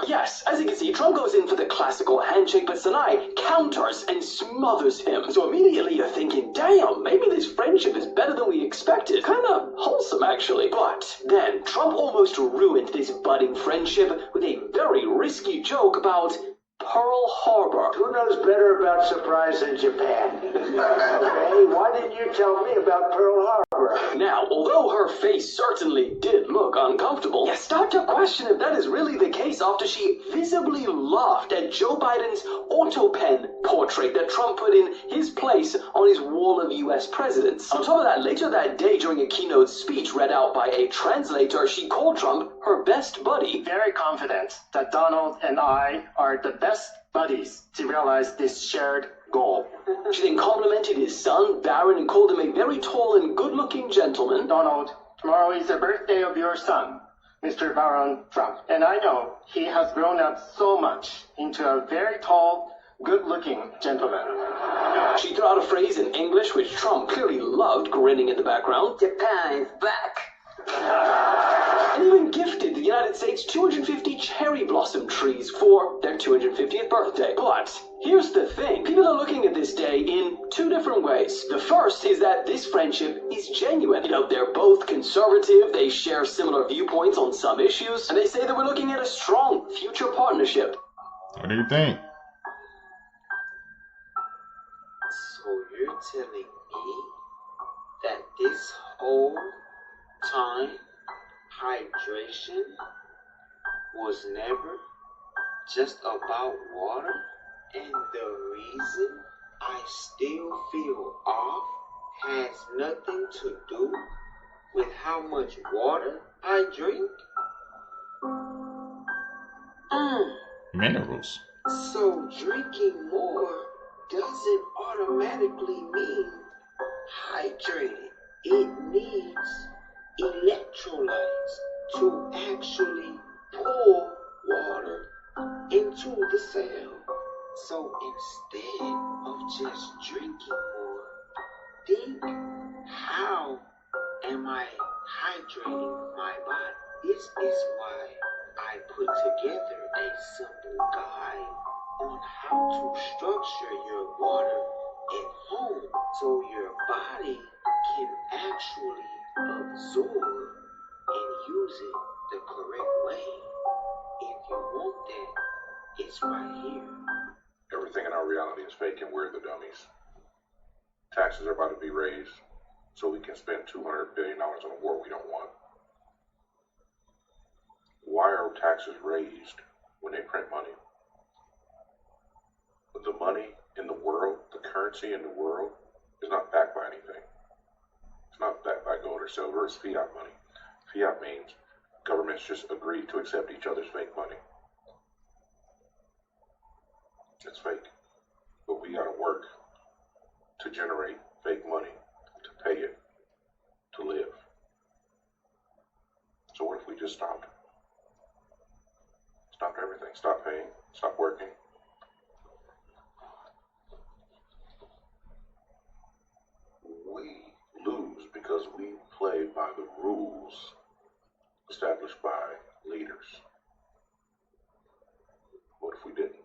Yes, as you can see, Trump goes in for the classical handshake, but Sanae counters and smothers him. So immediately you're thinking, damn, maybe this friendship is better than we expected. Kinda wholesome, actually. But then Trump almost ruined this budding friendship with a very risky joke about Pearl Harbor. Who knows better about surprise than Japan? Okay, why didn't you tell me about Pearl Harbor? Now, although her face certainly did look uncomfortable, you start to question if that is really the case after she visibly laughed at Joe Biden's autopen portrait that Trump put in his place on his wall of US presidents. On top of that, later that day during a keynote speech read out by a translator, she called Trump her best buddy. Very confident that Donald and I are the best buddies to realize this shared goal. She then complimented his son, Barron, and called him a very tall and good-looking gentleman. Donald, tomorrow is the birthday of your son, Mr. Barron Trump. And I know he has grown up so much into a very tall, good-looking gentleman. She threw out a phrase in English, which Trump clearly loved, grinning in the background. Japan is back. And even gifted the United States 250 cherry blossom trees for their 250th birthday. But here's the thing. People are looking at this day in 2 different ways. The first is that this friendship is genuine. You know, they're both conservative, they share similar viewpoints on some issues, and they say that we're looking at a strong future partnership. What do you think? So you're telling me that this whole time hydration was never just about water, and the reason I still feel off has nothing to do with how much water I drink? Minerals. So drinking more doesn't automatically mean hydrated. It needs electrolytes to actually pour water into the cell. So instead of just drinking more, think, how am I hydrating my body? This is why I put together a simple guide on how to structure your water at home so your body can actually absorb and use it the correct way. If you want that, it's right here. Everything in our reality is fake and we're the dummies. Taxes are about to be raised so we can spend $200 billion on a war we don't want. Why are taxes raised when they print money? The money in the world, the currency in the world, is not backed by anything. It's not backed by gold or silver, it's fiat money. Fiat means governments just agree to accept each other's fake money. It's fake. But we gotta work to generate fake money, to pay it, to live. So what if we just stopped? Stopped everything. Stop paying, stop working. We lose because we play by the rules established by leaders. What if we didn't?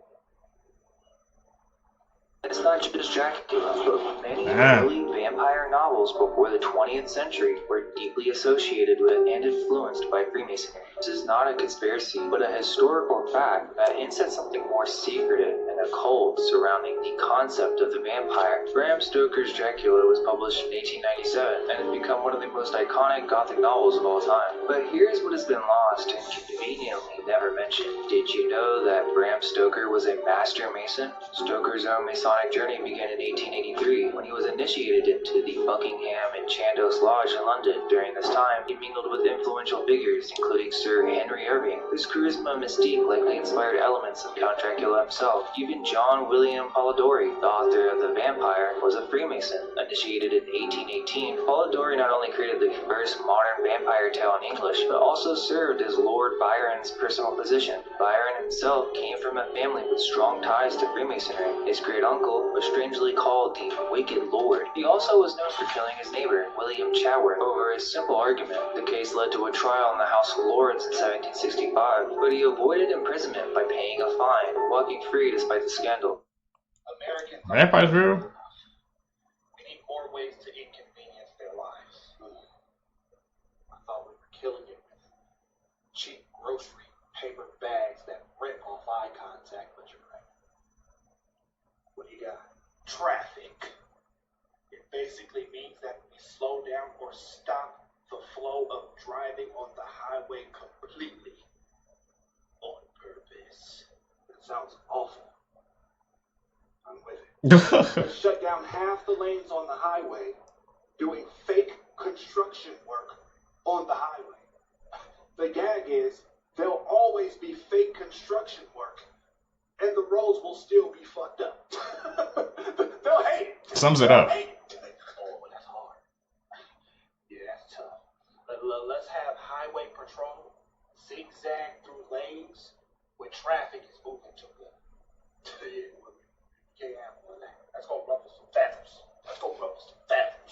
It's not just Dracula. Many early vampire novels before the 20th century were deeply associated with and influenced by Freemasonry. This is not a conspiracy, but a historical fact that hints at something more secretive and and occult surrounding the concept of the vampire. Bram Stoker's Dracula was published in 1897 and has become one of the most iconic Gothic novels of all time. But here's what has been lost and conveniently never mentioned. Did you know that Bram Stoker was a master mason? Stoker's own Masonic journey began in 1883 when he was initiated into the Buckingham and Chandos Lodge in London. During this time, he mingled with influential figures, including Sir Henry Irving, whose charisma and mystique likely inspired elements of Count Dracula himself. Even John William Polidori, the author of The Vampire, was a Freemason. Initiated in 1818, Polidori not only created the first modern vampire tale in English, but also served as Lord Byron's personal physician. Byron himself came from a family with strong ties to Freemasonry. His great uncle was strangely called the Wicked Lord. He also was known for killing his neighbor, William Chaworth, over a simple argument. The case led to a trial in the House of Lords in 1765, but he avoided imprisonment by paying a fine, walking free despite the scandal. Vampires real? We need more ways to inconvenience their lives. I thought we were killing it with cheap grocery paper bags that rip off eye contact, but you're right. What do you got? Traffic. It basically means that we slow down or stop the flow of driving on the highway completely on purpose. That sounds awful. I'm with it. Let's shut down half the lanes on the highway doing fake construction work on the highway. The gag is there'll always be fake construction work and the roads will still be fucked up. They'll hate it. Sums it up. Oh, that's hard. Yeah, that's tough. Let's have highway patrol zigzag through lanes where traffic is moving too good. Yeah, can't have one of that. Let's go ruffle some feathers.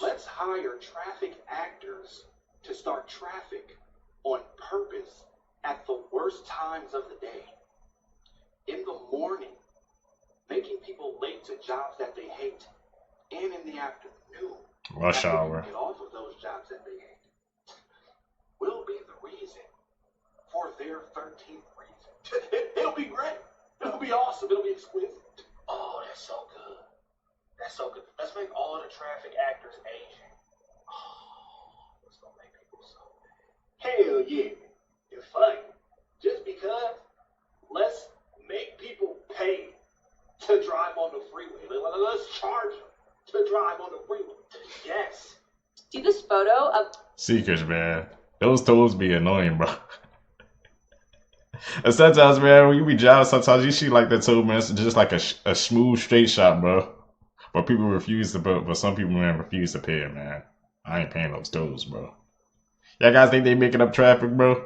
Let's hire traffic actors to start traffic on purpose at the worst times of the day. In the morning, making people late to jobs that they hate, and in the afternoon, Rush hour. get off of those jobs that they hate. Will be the reason for their 13th reason. It'll be great. It'll be awesome. It'll be exquisite. Oh, that's so good. That's so good. Let's make all of the traffic actors Asian. Oh, that's gonna make people so mad. Hell yeah. It's funny. Just because, let's make people pay to drive on the freeway. Let's charge them to drive on the freeway. Yes. See this photo of Seekers, man. Those tolls be annoying, bro. And sometimes, man, when you be driving, sometimes you see like that toll, man, it's just like a smooth, straight shot, bro. But people refuse to, but some people, man, refuse to pay it, man. I ain't paying those tolls, bro. Y'all guys think they making up traffic, bro?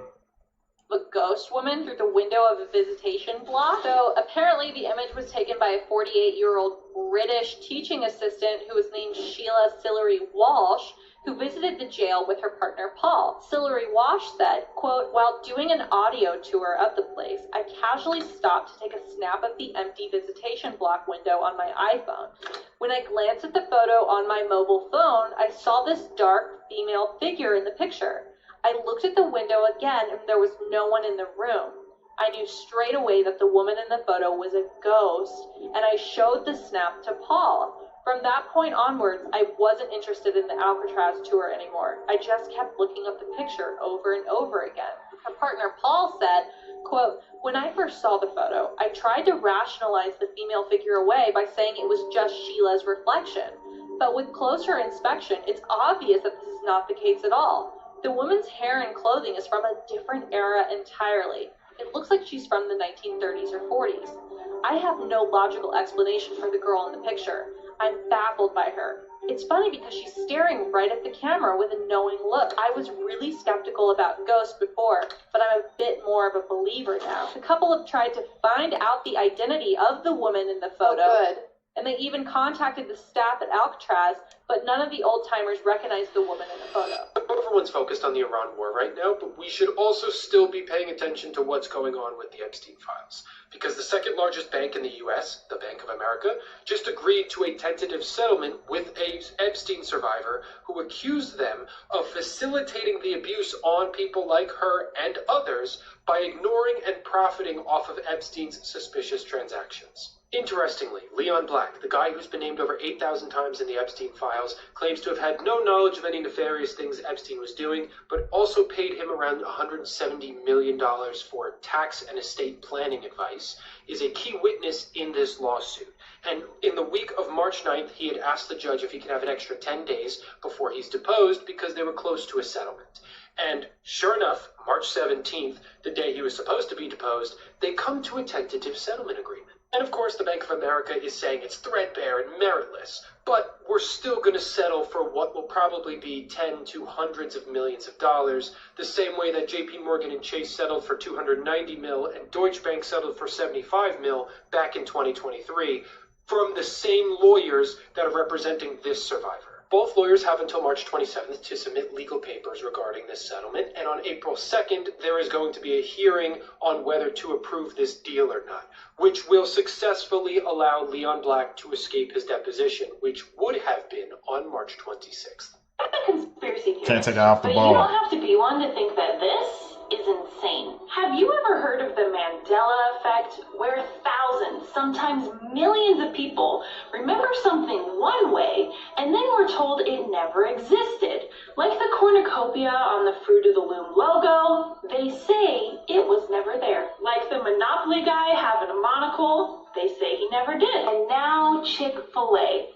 a ghost woman through the window of a visitation block. So apparently the image was taken by a 48-year-old British teaching assistant who was named Sheila Sillery Walsh, who visited the jail with her partner Paul. Sillery Walsh said, quote, "While doing an audio tour of the place, I casually stopped to take a snap of the empty visitation block window on my iPhone. When I glanced at the photo on my mobile phone, I saw this dark female figure in the picture. I looked at the window again and there was no one in the room. I knew straight away that the woman in the photo was a ghost, and I showed the snap to Paul. From that point onwards, I wasn't interested in the Alcatraz tour anymore. I just kept looking at the picture over and over again." Her partner Paul said, quote, "When I first saw the photo, I tried to rationalize the female figure away by saying it was just Sheila's reflection. But with closer inspection, it's obvious that this is not the case at all. The woman's hair and clothing is from a different era entirely. It looks like she's from the 1930s or 40s. I have no logical explanation for the girl in the picture. I'm baffled by her. It's funny because she's staring right at the camera with a knowing look. I was really skeptical about ghosts before, but I'm a bit more of a believer now." The couple have tried to find out the identity of the woman in the photo. And they even contacted the staff at Alcatraz, but none of the old-timers recognized the woman in the photo. Everyone's focused on the Iran war right now, but we should also still be paying attention to what's going on with the Epstein files. Because the second largest bank in the US, the Bank of America, just agreed to a tentative settlement with a Epstein survivor who accused them of facilitating the abuse on people like her and others by ignoring and profiting off of Epstein's suspicious transactions. Interestingly, Leon Black, the guy who's been named over 8,000 times in the Epstein files, claims to have had no knowledge of any nefarious things Epstein was doing, but also paid him around $170 million for tax and estate planning advice, is a key witness in this lawsuit. And in the week of March 9th, he had asked the judge if he could have an extra 10 days before he's deposed because they were close to a settlement. And sure enough, March 17th, the day he was supposed to be deposed, they come to a tentative settlement agreement. And of course, the Bank of America is saying it's threadbare and meritless, but we're still going to settle for what will probably be 10 to hundreds of millions of dollars, the same way that JP Morgan and Chase settled for 290 mil and Deutsche Bank settled for 75 mil back in 2023 from the same lawyers that are representing this survivor. Both lawyers have until March 27th to submit legal papers regarding this settlement, and on April 2nd, there is going to be a hearing on whether to approve this deal or not, which will successfully allow Leon Black to escape his deposition, which would have been on March 26th. Conspiracy theory. Can't take it off the But ball. you don't have to be one to think that this is insane. Have you ever heard of the Mandela effect, where thousands, sometimes millions of people remember something one way and then were told it never existed? Like the cornucopia on the Fruit of the Loom logo, they say it was never there. Like the Monopoly guy having a monocle, they say he never did. And now Chick-fil-A.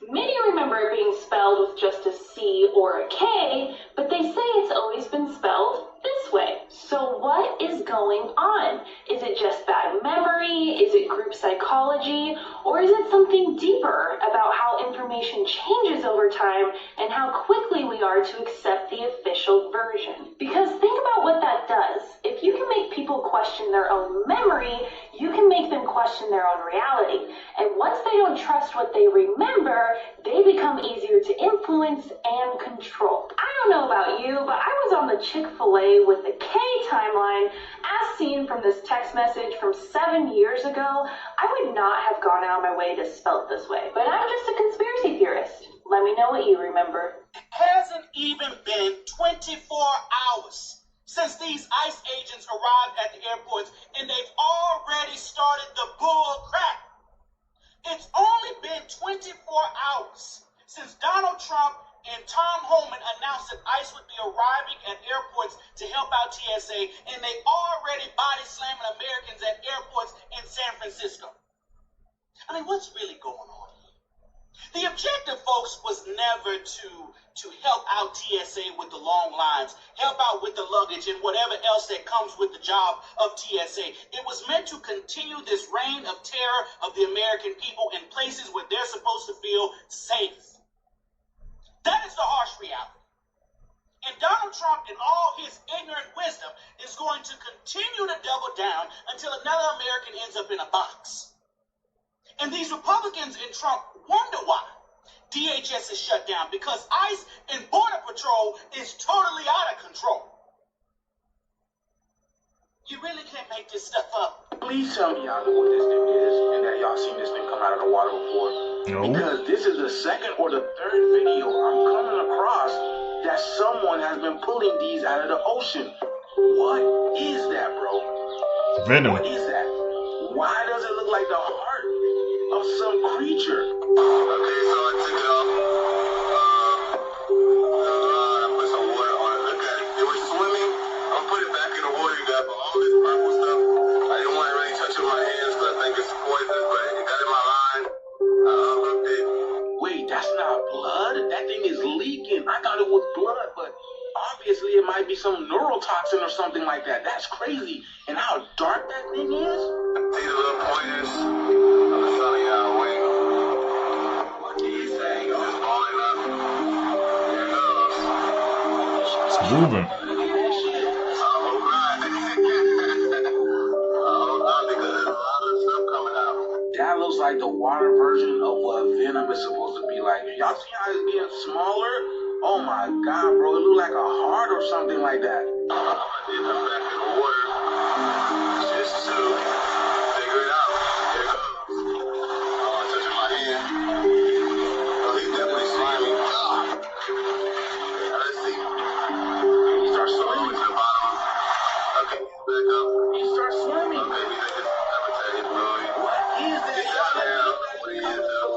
Many remember it being spelled with just a C or a K, but they say it's always been spelled this way. So what is going on? Is it just bad memory? Is it group psychology? Or is it something deeper about how information changes over time and how quickly we are to accept the official version? Because think about what that does. If you can make people question their own memory, you can make them question their own reality. And once they don't trust what they remember, they become easier to influence and control. I don't know about you, but I was on the Chick-fil-A with the K timeline as seen from this text message from 7 years ago. I would not have gone out of my way to spell it this way. But I'm just a conspiracy theorist. Let me know what you remember. Hasn't even been 24 hours since these ICE agents arrived at the airports, and they've already started the bull crap. It's only been 24 hours since Donald Trump and Tom Homan announced that ICE would be arriving at airports to help out TSA, and they already body slamming Americans at airports in San Francisco. I mean, what's really going on here? The objective, folks, was never to help out TSA with the long lines, help out with the luggage and whatever else that comes with the job of TSA. It was meant to continue this reign of terror of the American people in places where they're supposed to feel safe. That is the harsh reality. And Donald Trump, in all his ignorant wisdom, is going to continue to double down until another American ends up in a box. And these Republicans in Trump wonder why DHS is shut down, because ICE and Border Patrol is totally out of control. You really can't make this stuff up. Please tell me y'all know what this thing is and that y'all seen this thing come out of the water before. No. Because this is the second or the third video I'm coming across that someone has been pulling these out of the ocean. What is that, bro? Venom. What is that? Why does it look like the heart of some creature? Okay, so I took it off. I put some water on it. Look at it. It was swimming. I'm gonna put it back in the water, you got, but all this purple stuff, I didn't want to really touch it with my hands because I think it's poisonous, but it got in my line. I hooked it. Wait, that's not blood? That thing is leaking. I thought it was blood, but obviously it might be some neurotoxin or something like that. That's crazy. And how dark that thing is? See the little pointers? I'm just telling you how wait. What do you say? It's falling up. There it goes. It's moving. I hope not. I hope not, because there's a lot of stuff coming out. That looks like the water version of what venom is supposed to be Like, y'all see how it's getting smaller? Oh my God, bro, it look like a heart or something like that. I'm gonna dip him back in the water just to figure it out. Here it goes. Oh, I'm touching my hand. Oh, he's definitely slimy. Let's see. He starts swimming to the bottom. Okay, he's back up. He starts swimming. Okay, we think it's habitat. He's moving. What is that? He's down now. What he is though.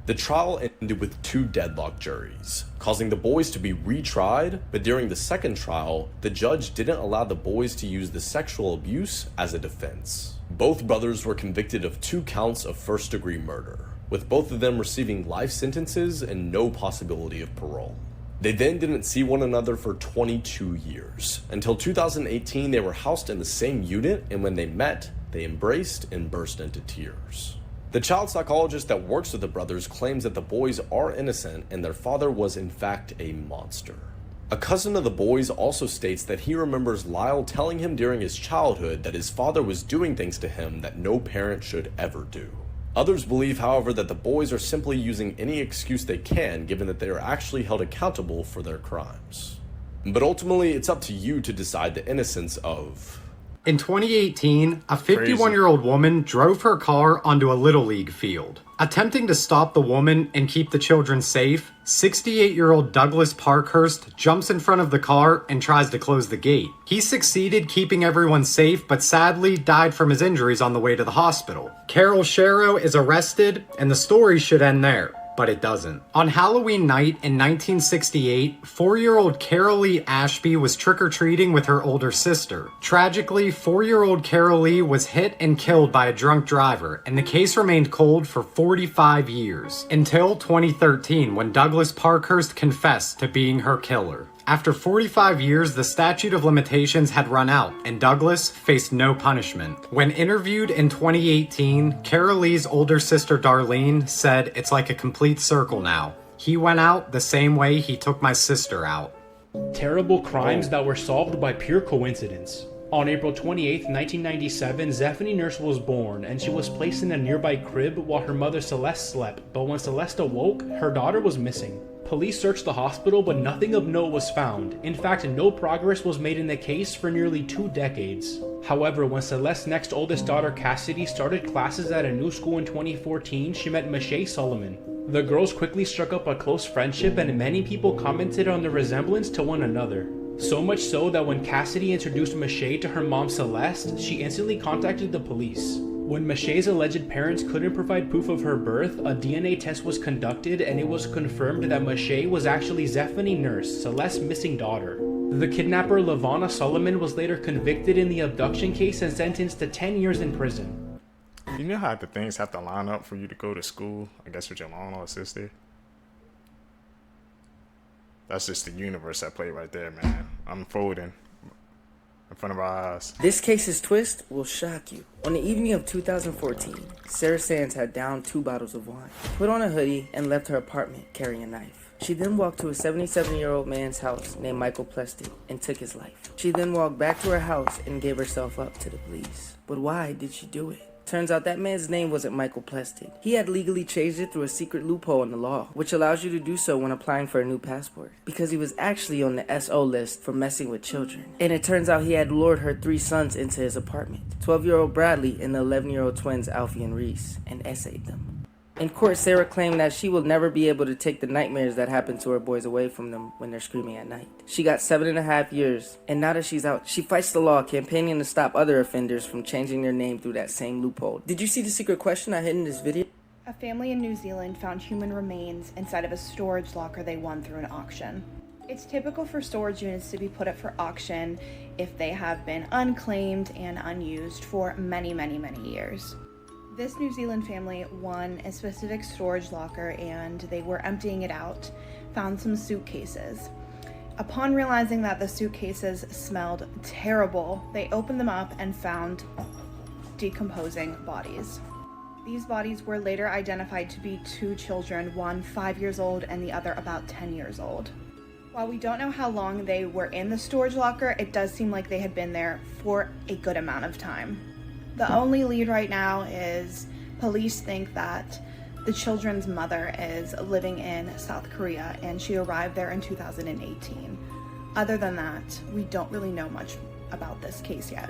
The trial ended with 2 deadlocked juries, causing the boys to be retried, but during the second trial, the judge didn't allow the boys to use the sexual abuse as a defense. Both brothers were convicted of 2 counts of first-degree murder, with both of them receiving life sentences and no possibility of parole. They then didn't see one another for 22 years. Until 2018, they were housed in the same unit, and when they met, they embraced and burst into tears. The child psychologist that works with the brothers claims that the boys are innocent and their father was in fact a monster. A cousin of the boys also states that he remembers Lyle telling him during his childhood that his father was doing things to him that no parent should ever do. Others believe, however, that the boys are simply using any excuse they can, given that they are actually held accountable for their crimes. But ultimately, it's up to you to decide the innocence of... In 2018, a 51-year-old woman drove her car onto a Little League field. Attempting to stop the woman and keep the children safe, 68-year-old Douglas Parkhurst jumps in front of the car and tries to close the gate. He succeeded keeping everyone safe, but sadly died from his injuries on the way to the hospital. Carol Sharrow is arrested, and the story should end there. But it doesn't. On Halloween night in 1968, 4-year-old Carol Lee Ashby was trick-or-treating with her older sister. Tragically, 4-year-old Carol Lee was hit and killed by a drunk driver, and the case remained cold for 45 years, until 2013 when Douglas Parkhurst confessed to being her killer. After 45 years, the statute of limitations had run out, and Douglas faced no punishment. When interviewed in 2018, Carol Lee's older sister Darlene said, "It's like a complete circle now. He went out the same way he took my sister out." Terrible crimes that were solved by pure coincidence. On April 28, 1997, Zephany Nurse was born, and she was placed in a nearby crib while her mother Celeste slept, but when Celeste awoke, her daughter was missing. Police searched the hospital, but nothing of note was found. In fact, no progress was made in the case for nearly 2 decades. However, when Celeste's next oldest daughter Cassidy started classes at a new school in 2014, she met Mache Solomon. The girls quickly struck up a close friendship, and many people commented on their resemblance to one another. So much so that when Cassidy introduced Mache to her mom Celeste, she instantly contacted the police. When Mache's alleged parents couldn't provide proof of her birth, a DNA test was conducted and it was confirmed that Mache was actually Zephany Nurse, Celeste's missing daughter. The kidnapper LaVonna Solomon was later convicted in the abduction case and sentenced to 10 years in prison. You know how the things have to line up for you to go to school, I guess, with your mom or sister? That's just the universe at play right there, man. Unfolding in front of our eyes. This case's twist will shock you. On the evening of 2014, Sarah Sands had downed 2 bottles of wine, put on a hoodie, and left her apartment carrying a knife. She then walked to a 77-year-old man's house named Michael Plested and took his life. She then walked back to her house and gave herself up to the police. But why did she do it? Turns out that man's name wasn't Michael Plested. He had legally changed it through a secret loophole in the law, which allows you to do so when applying for a new passport, because he was actually on the SO list for messing with children. And it turns out he had lured her 3 sons into his apartment, 12-year-old Bradley and the 11-year-old twins Alfie and Reese, and essayed them. In court, Sarah claimed that she will never be able to take the nightmares that happen to her boys away from them when they're screaming at night. She got 7.5 years, and now that she's out, she fights the law, campaigning to stop other offenders from changing their name through that same loophole. Did you see the secret question I hid in this video? A family in New Zealand found human remains inside of a storage locker they won through an auction. It's typical for storage units to be put up for auction if they have been unclaimed and unused for many, many, many years. This New Zealand family won a specific storage locker and they were emptying it out, found some suitcases. Upon realizing that the suitcases smelled terrible, they opened them up and found decomposing bodies. These bodies were later identified to be 2 children, one 5 years old and the other about 10 years old. While we don't know how long they were in the storage locker, it does seem like they had been there for a good amount of time. The only lead right now is police think that The children's mother is living in South Korea, and she arrived there in 2018. Other than that, we don't really know much about this case yet.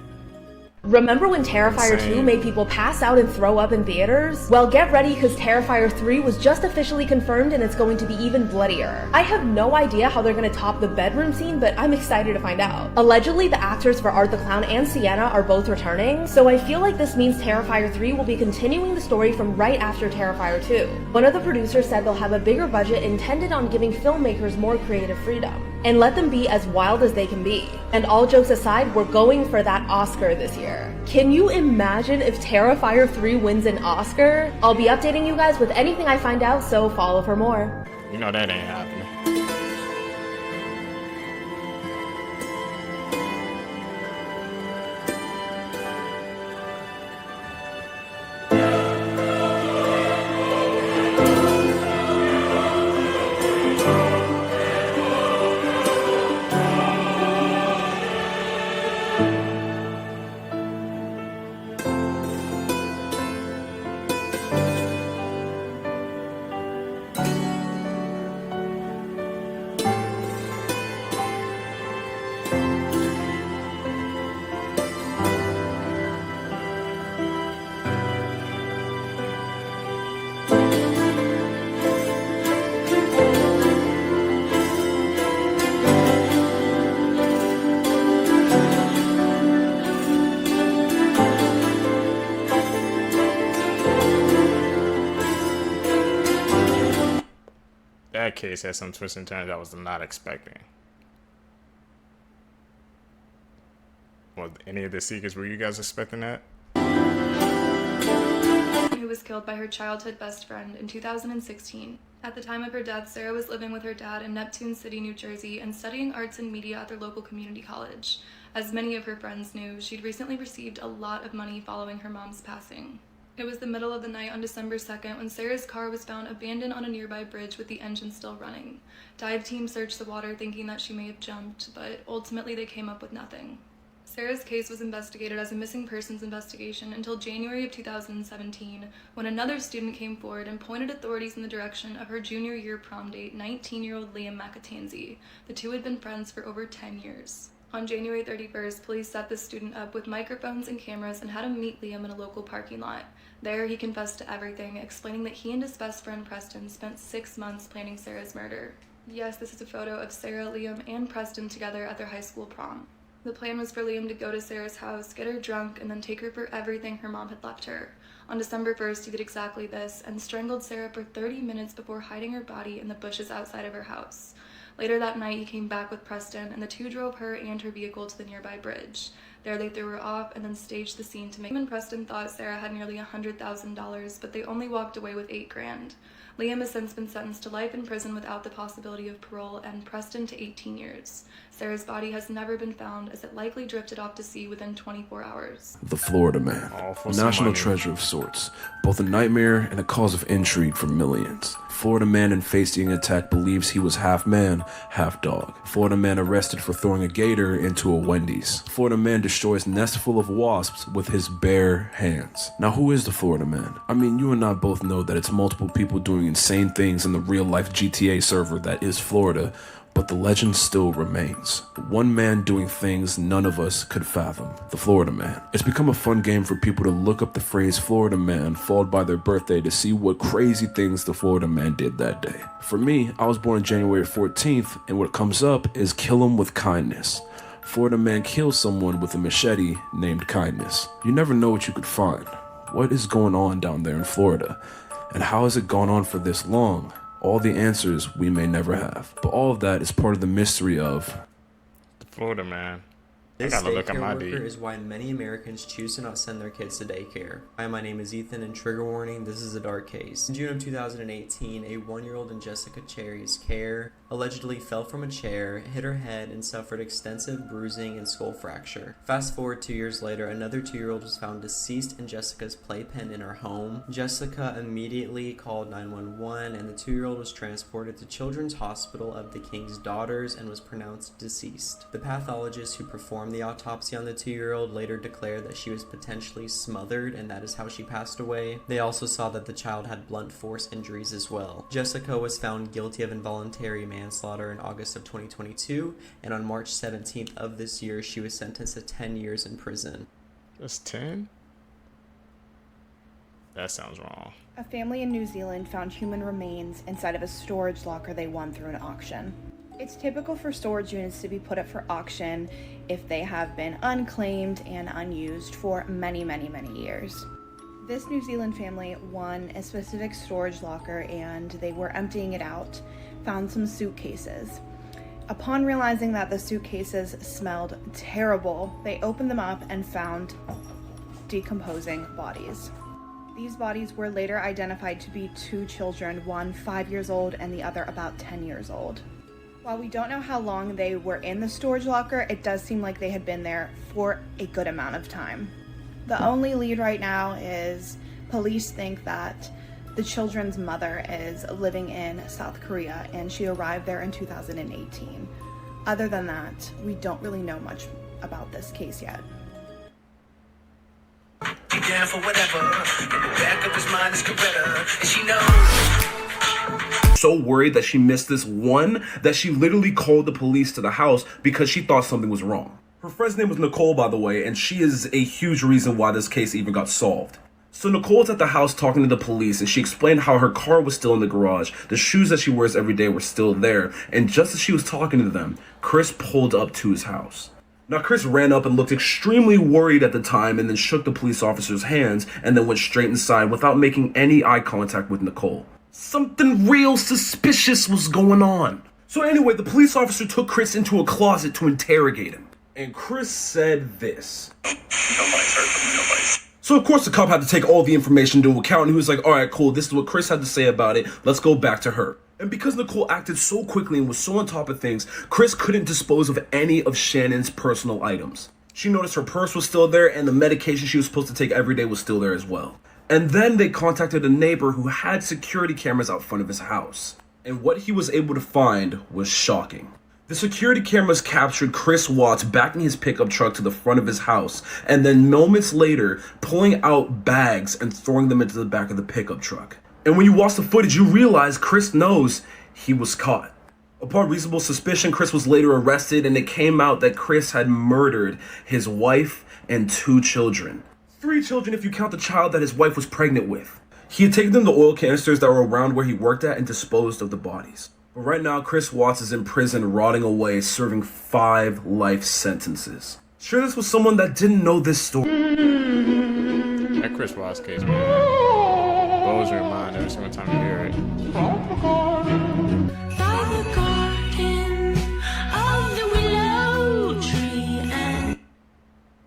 Remember when Terrifier 2 made people pass out and throw up in theaters? Well, get ready because Terrifier 3 was just officially confirmed and it's going to be even bloodier. I have no idea how they're going to top the bedroom scene, but I'm excited to find out. Allegedly, the actors for Art the Clown and Sienna are both returning, so I feel like this means Terrifier 3 will be continuing the story from right after Terrifier 2. One of the producers said they'll have a bigger budget intended on giving filmmakers more creative freedom and let them be as wild as they can be. And all jokes aside, we're going for that Oscar this year. Can you imagine if Terrifier 3 wins an Oscar? I'll be updating you guys with anything I find out, so follow for more. You know that ain't happening. That case had some twists and turns I was not expecting. Well, any of the Seekers, were you guys expecting that? Who was killed by her childhood best friend in 2016. At the time of her death, Sarah was living with her dad in Neptune City, New Jersey, and studying arts and media at their local community college. As many of her friends knew, she'd recently received a lot of money following her mom's passing. It was the middle of the night on December 2nd when Sarah's car was found abandoned on a nearby bridge with the engine still running. Dive teams searched the water thinking that she may have jumped, but ultimately they came up with nothing. Sarah's case was investigated as a missing persons investigation until January of 2017, when another student came forward and pointed authorities in the direction of her junior year prom date, 19-year-old Liam McAtanzy. The two had been friends for over 10 years. On January 31st, police set the student up with microphones and cameras and had him meet Liam in a local parking lot. There, he confessed to everything, explaining that he and his best friend Preston spent 6 months planning Sarah's murder. Yes, this is a photo of Sarah, Liam, and Preston together at their high school prom. The plan was for Liam to go to Sarah's house, get her drunk, and then take her for everything her mom had left her. On December 1st, he did exactly this and strangled Sarah for 30 minutes before hiding her body in the bushes outside of her house. Later that night, he came back with Preston, and the two drove her and her vehicle to the nearby bridge. There they threw her off and then staged the scene to make him and Preston thought Sarah had nearly $100,000, but they only walked away with $8,000. Liam has since been sentenced to life in prison without the possibility of parole, and Preston to 18 years. Sarah's body has never been found, as it likely drifted off to sea within 24 hours. The Florida Man, a national treasure of sorts, both a nightmare and a cause of intrigue for millions. Florida man in facing attack believes he was half man, half dog. Florida man arrested for throwing a gator into a Wendy's. Florida man destroys nest full of wasps with his bare hands. Now who is the Florida man? I mean, you and I both know that it's multiple people doing insane things in the real life GTA server that is Florida, but the legend still remains. One man doing things none of us could fathom. The Florida Man. It's become a fun game for people to look up the phrase Florida Man followed by their birthday to see what crazy things the Florida Man did that day. For me, I was born January 14th, and what comes up is kill him with kindness. Florida Man kills someone with a machete named Kindness. You never know what you could find. What is going on down there in Florida? And how has it gone on for this long? All the answers we may never have. But all of that is part of the mystery of the Florida Man. This daycare worker is why many Americans choose to not send their kids to daycare. Hi, my name is Ethan, and trigger warning, this is a dark case. In June of 2018, a 1-year-old in Jessica Cherry's care allegedly fell from a chair, hit her head, and suffered extensive bruising and skull fracture. Fast forward 2 years later, another 2-year-old was found deceased in Jessica's playpen in her home. Jessica immediately called 911, and the 2-year-old was transported to Children's Hospital of the King's Daughters and was pronounced deceased. The pathologist who performed performed the autopsy on the 2-year-old later declared that she was potentially smothered and that is how she passed away. They also saw that the child had blunt force injuries as well. Jessica was found guilty of involuntary manslaughter in August of 2022, and on March 17th of this year, she was sentenced to 10 years in prison. That's 10? That sounds wrong. A family in New Zealand found human remains inside of a storage locker they won through an auction. It's typical for storage units to be put up for auction if they have been unclaimed and unused for many, many, many years. This New Zealand family won a specific storage locker and they were emptying it out, found some suitcases. Upon realizing that the suitcases smelled terrible, they opened them up and found decomposing bodies. These bodies were later identified to be 2 children, one 5 years old and the other about 10 years old. While we don't know how long they were in the storage locker, it does seem like they had been there for a good amount of time. The only lead right now is police think that the children's mother is living in South Korea and she arrived there in 2018. Other than that, we don't really know much about this case yet. Down for whatever. In the back of his mind is Coretta, and she knows. So worried that she missed this one that she literally called the police to the house because she thought something was wrong. Her friend's name was Nicole, by the way, and she is a huge reason why this case even got solved. So Nicole's at the house talking to the police, and she explained how her car was still in the garage, the shoes that she wears every day were still there, and just as she was talking to them, Chris pulled up to his house. Now, Chris ran up and looked extremely worried at the time and then shook the police officer's hands and then went straight inside without making any eye contact with Nicole. Something real suspicious was going on. So anyway, the police officer took Chris into a closet to interrogate him. And Chris said this. Nobody's hurt them, nobody's. So of course the cop had to take all the information into account and he was like, alright, cool, this is what Chris had to say about it. Let's go back to her. And because Nicole acted so quickly and was so on top of things, Chris couldn't dispose of any of Shannon's personal items. She noticed her purse was still there and the medication she was supposed to take every day was still there as well. And then they contacted a neighbor who had security cameras out front of his house. And what he was able to find was shocking. The security cameras captured Chris Watts backing his pickup truck to the front of his house and then moments later pulling out bags and throwing them into the back of the pickup truck. And when you watch the footage, you realize Chris knows he was caught. Upon reasonable suspicion, Chris was later arrested and it came out that Chris had murdered his wife and 2 children. 3 children if you count the child that his wife was pregnant with. He had taken them the oil canisters that were around where he worked at and disposed of the bodies. But right now, Chris Watts is in prison rotting away, serving 5 life sentences. Sure, this was someone that didn't know this story. That Chris Watts case, man. Blows your mind every single time you hear it.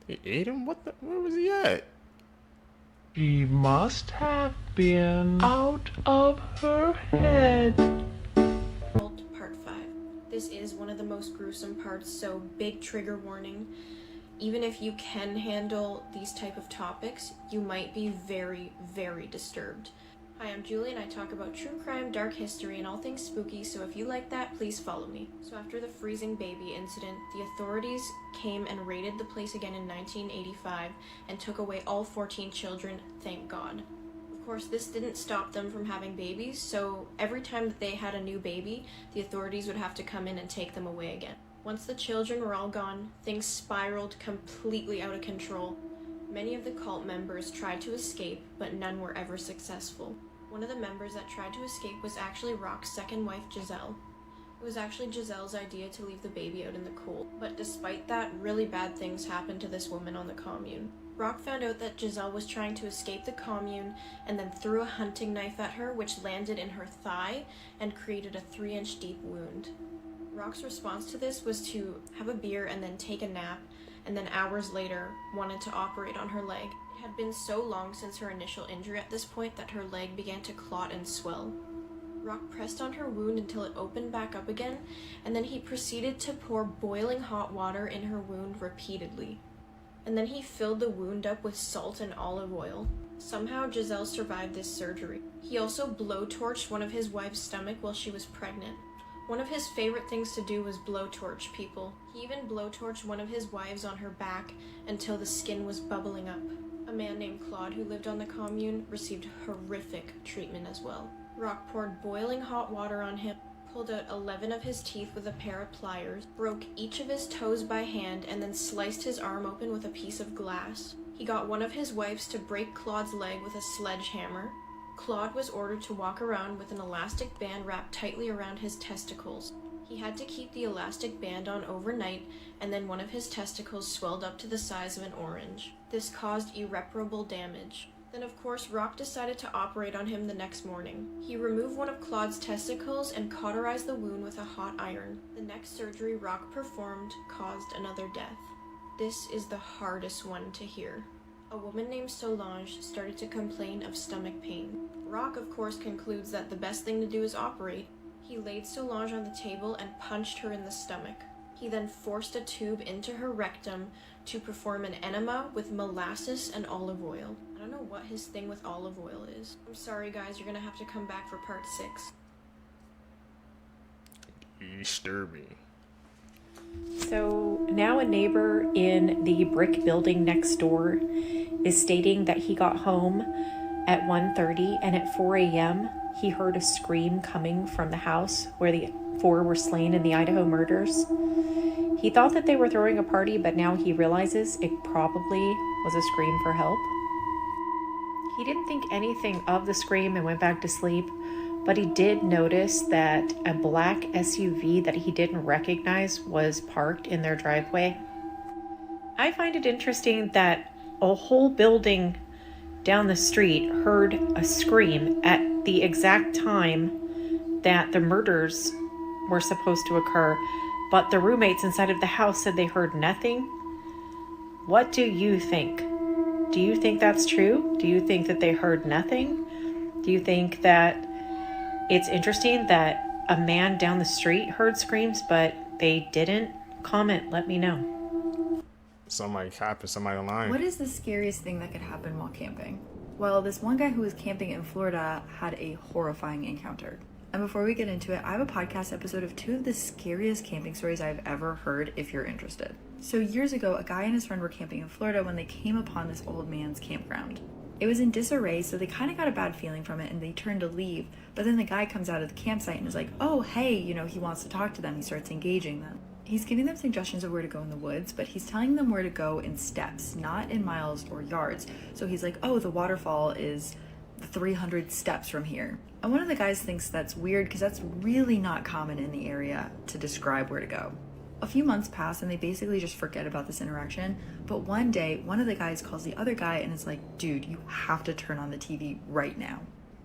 He ate him? Where was he at? She must have been out of her head. Part 5. This is one of the most gruesome parts, so big trigger warning. Even if you can handle these type of topics, you might be very, very disturbed. Hi, I'm Julie and I talk about true crime, dark history, and all things spooky, so if you like that, please follow me. So after the freezing baby incident, the authorities came and raided the place again in 1985 and took away all 14 children, thank God. Of course, this didn't stop them from having babies, so every time that they had a new baby, the authorities would have to come in and take them away again. Once the children were all gone, things spiraled completely out of control. Many of the cult members tried to escape, but none were ever successful. One of the members that tried to escape was actually Rock's second wife, Giselle. It was actually Giselle's idea to leave the baby out in the cold, but despite that, really bad things happened to this woman on the commune. Rock found out that Giselle was trying to escape the commune and then threw a hunting knife at her, which landed in her thigh and created a 3-inch deep wound. Rock's response to this was to have a beer and then take a nap, and then hours later wanted to operate on her leg. It had been so long since her initial injury at this point that her leg began to clot and swell. Rock pressed on her wound until it opened back up again, and then he proceeded to pour boiling hot water in her wound repeatedly. And then he filled the wound up with salt and olive oil. Somehow Giselle survived this surgery. He also blowtorched one of his wife's stomach while she was pregnant. One of his favorite things to do was blowtorch people. He even blowtorched one of his wives on her back until the skin was bubbling up. A man named Claude who lived on the commune received horrific treatment as well. Rock poured boiling hot water on him, pulled out 11 of his teeth with a pair of pliers, broke each of his toes by hand, and then sliced his arm open with a piece of glass. He got one of his wives to break Claude's leg with a sledgehammer. Claude was ordered to walk around with an elastic band wrapped tightly around his testicles. He had to keep the elastic band on overnight, and then one of his testicles swelled up to the size of an orange. This caused irreparable damage. Then of course Rock decided to operate on him the next morning. He removed one of Claude's testicles and cauterized the wound with a hot iron. The next surgery Rock performed caused another death. This is the hardest one to hear. A woman named Solange started to complain of stomach pain. Rock of course concludes that the best thing to do is operate. He laid Solange on the table and punched her in the stomach. He then forced a tube into her rectum to perform an enema with molasses and olive oil. I don't know what his thing with olive oil is. I'm sorry guys, you're gonna have to come back for part 6. Disturbing. So now a neighbor in the brick building next door is stating that he got home at 1:30 and at 4 a.m. he heard a scream coming from the house where the 4 were slain in the Idaho murders. He thought that they were throwing a party, but now he realizes it probably was a scream for help. He didn't think anything of the scream and went back to sleep, but he did notice that a black SUV that he didn't recognize was parked in their driveway. I find it interesting that a whole building down the street heard a scream at the exact time that the murders were supposed to occur, but the roommates inside of the house said they heard nothing. What do you think? Do you think that's true? Do you think that they heard nothing? Do you think that it's interesting that a man down the street heard screams, but they didn't? Comment, let me know. Somebody capping, somebody lying. What is the scariest thing that could happen while camping? Well, this one guy who was camping in Florida had a horrifying encounter. And before we get into it, I have a podcast episode of 2 of the scariest camping stories I've ever heard if you're interested. So years ago, a guy and his friend were camping in Florida when they came upon this old man's campground. It was in disarray, so they kind of got a bad feeling from it and they turned to leave. But then the guy comes out of the campsite and is like, oh, hey, he wants to talk to them. He starts engaging them. He's giving them suggestions of where to go in the woods, but he's telling them where to go in steps, not in miles or yards. So he's like, oh, the waterfall is 300 steps from here. And one of the guys thinks that's weird because that's really not common in the area to describe where to go. A few months pass and they basically just forget about this interaction, but one day one of the guys calls the other guy and is like, dude, you have to turn on the TV right now.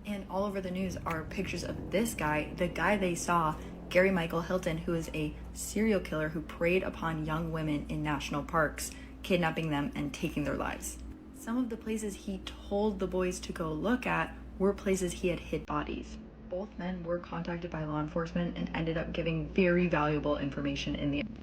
And all over the news are pictures of this guy, the guy they saw, Gary Michael Hilton, who is a serial killer who preyed upon young women in national parks, kidnapping them and taking their lives. Some of the places he told the boys to go look at were places he had hid bodies. Both men were contacted by law enforcement and ended up giving very valuable information in the end.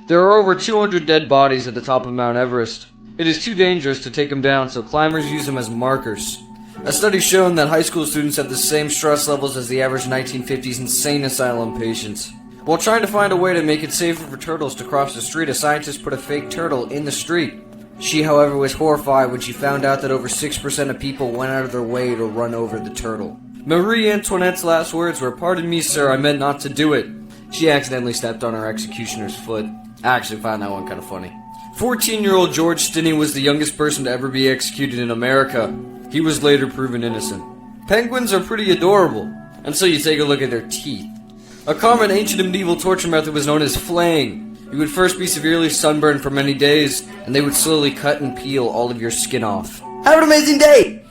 There are over 200 dead bodies at the top of Mount Everest. It is too dangerous to take them down, so climbers use them as markers. A study's shown that high school students have the same stress levels as the average 1950s insane asylum patients. While trying to find a way to make it safer for turtles to cross the street, a scientist put a fake turtle in the street. She, however, was horrified when she found out that over 6% of people went out of their way to run over the turtle. Marie Antoinette's last words were, "Pardon me, sir, I meant not to do it." She accidentally stepped on her executioner's foot. I actually found that one kind of funny. 14-year-old George Stinney was the youngest person to ever be executed in America. He was later proven innocent. Penguins are pretty adorable, until you take a look at their teeth. A common ancient and medieval torture method was known as flaying. You would first be severely sunburned for many days, and they would slowly cut and peel all of your skin off. Have an amazing day!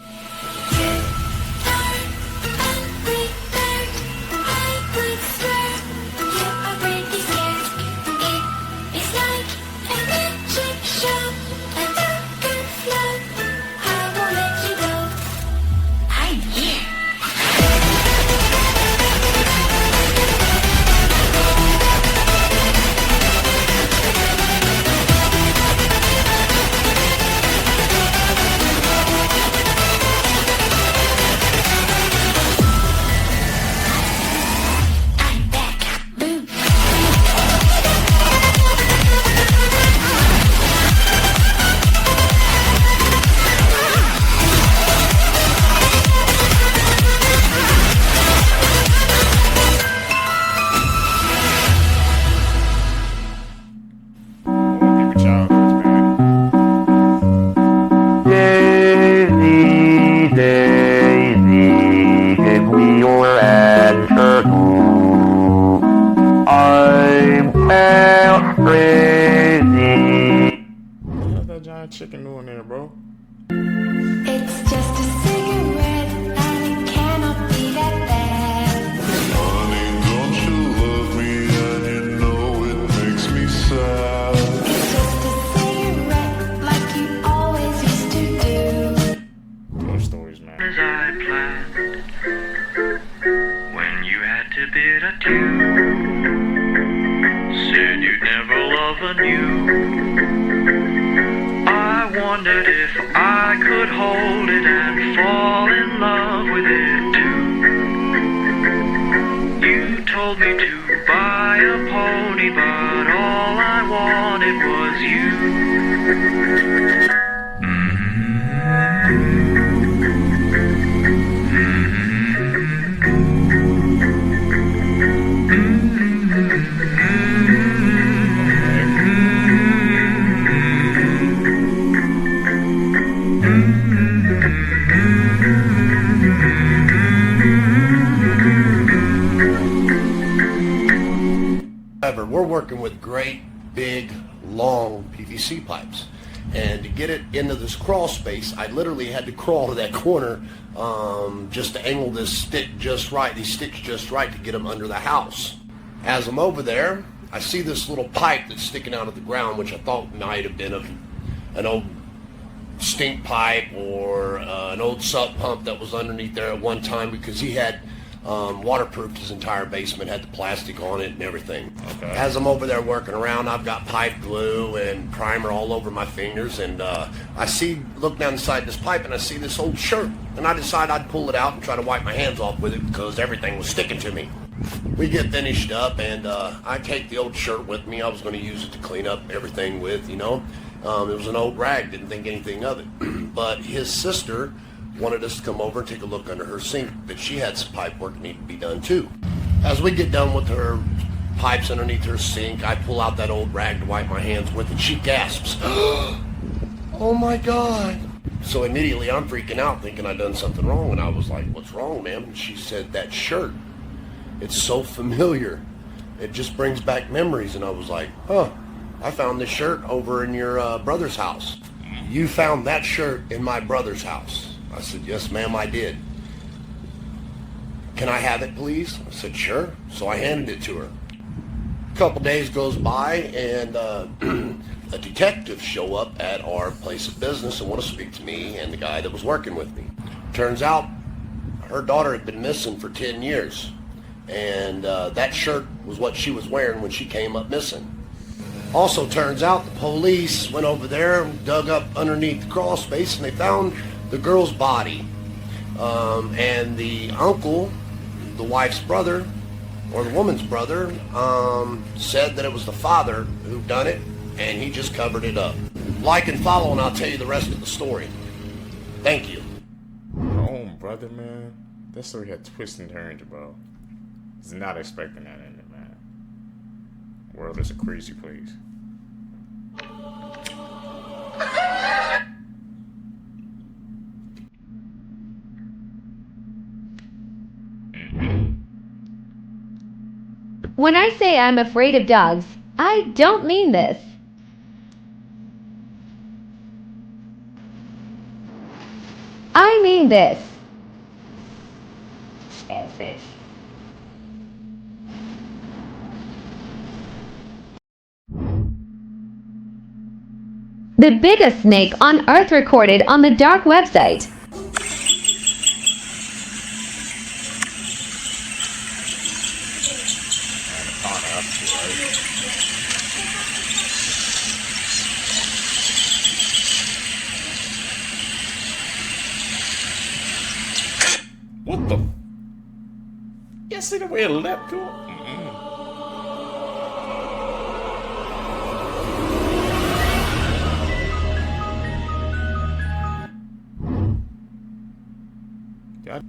hold it and fall in love with it too. You told me to buy a pony, but all I wanted was you. However, we're working with great, big, long PVC pipes. And to get it into this crawl space, I literally had to crawl to that corner just to angle this stick just right, these sticks just right to get them under the house. As I'm over there, I see this little pipe that's sticking out of the ground, which I thought might have been an old stink pipe or an old sump pump that was underneath there at one time, because he had waterproofed his entire basement, had the plastic on it and everything. Okay. As I'm over there working around, I've got pipe glue and primer all over my fingers, and look down inside this pipe and I see this old shirt, and I decide I'd pull it out and try to wipe my hands off with it because everything was sticking to me. We get finished up, and I take the old shirt with me. I was going to use it to clean up everything with, you know. It was an old rag, didn't think anything of it. But his sister wanted us to come over and take a look under her sink, that she had some pipe work that needed to be done too. As we get done with her pipes underneath her sink, I pull out that old rag to wipe my hands with, and she gasps, "Oh my God." So immediately I'm freaking out, thinking I done something wrong, and I was like, "What's wrong, ma'am?" And she said, "That shirt, it's so familiar. It just brings back memories." And I was like, "Huh, I found this shirt over in your brother's house." "You found that shirt in my brother's house?" I said, "Yes, ma'am, I did." "Can I have it, please?" I said, "Sure." So I handed it to her. A couple days goes by, and a detective show up at our place of business and want to speak to me and the guy that was working with me. Turns out her daughter had been missing for 10 years, and that shirt was what she was wearing when she came up missing. Also turns out the police went over there and dug up underneath the crawl space, and they found the girl's body. And the uncle, the wife's brother, or the woman's brother, said that it was the father who done it, and he just covered it up. Like and follow, and I'll tell you the rest of the story. Thank you. Oh, brother, man. That story had twists and turns, bro. I was not expecting that in it, man. World is a crazy place. When I say I'm afraid of dogs, I don't mean this. I mean this. As this. The biggest snake on Earth recorded on the dark website. What the? You see the way it leapt to him? God.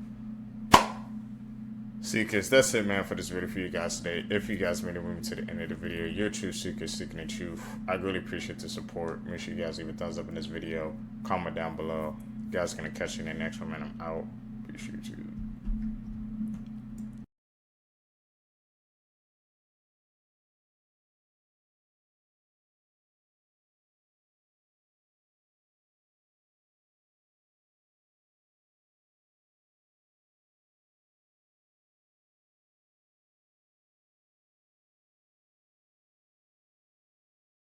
Seekers, that's it, man, for this video for you guys today. If you guys made it with me to the end of the video, you're true seekers seeking the truth. I really appreciate the support. Make sure you guys leave a thumbs up in this video. Comment down below. You guys are gonna catch you in the next one, man. I'm out. Appreciate you.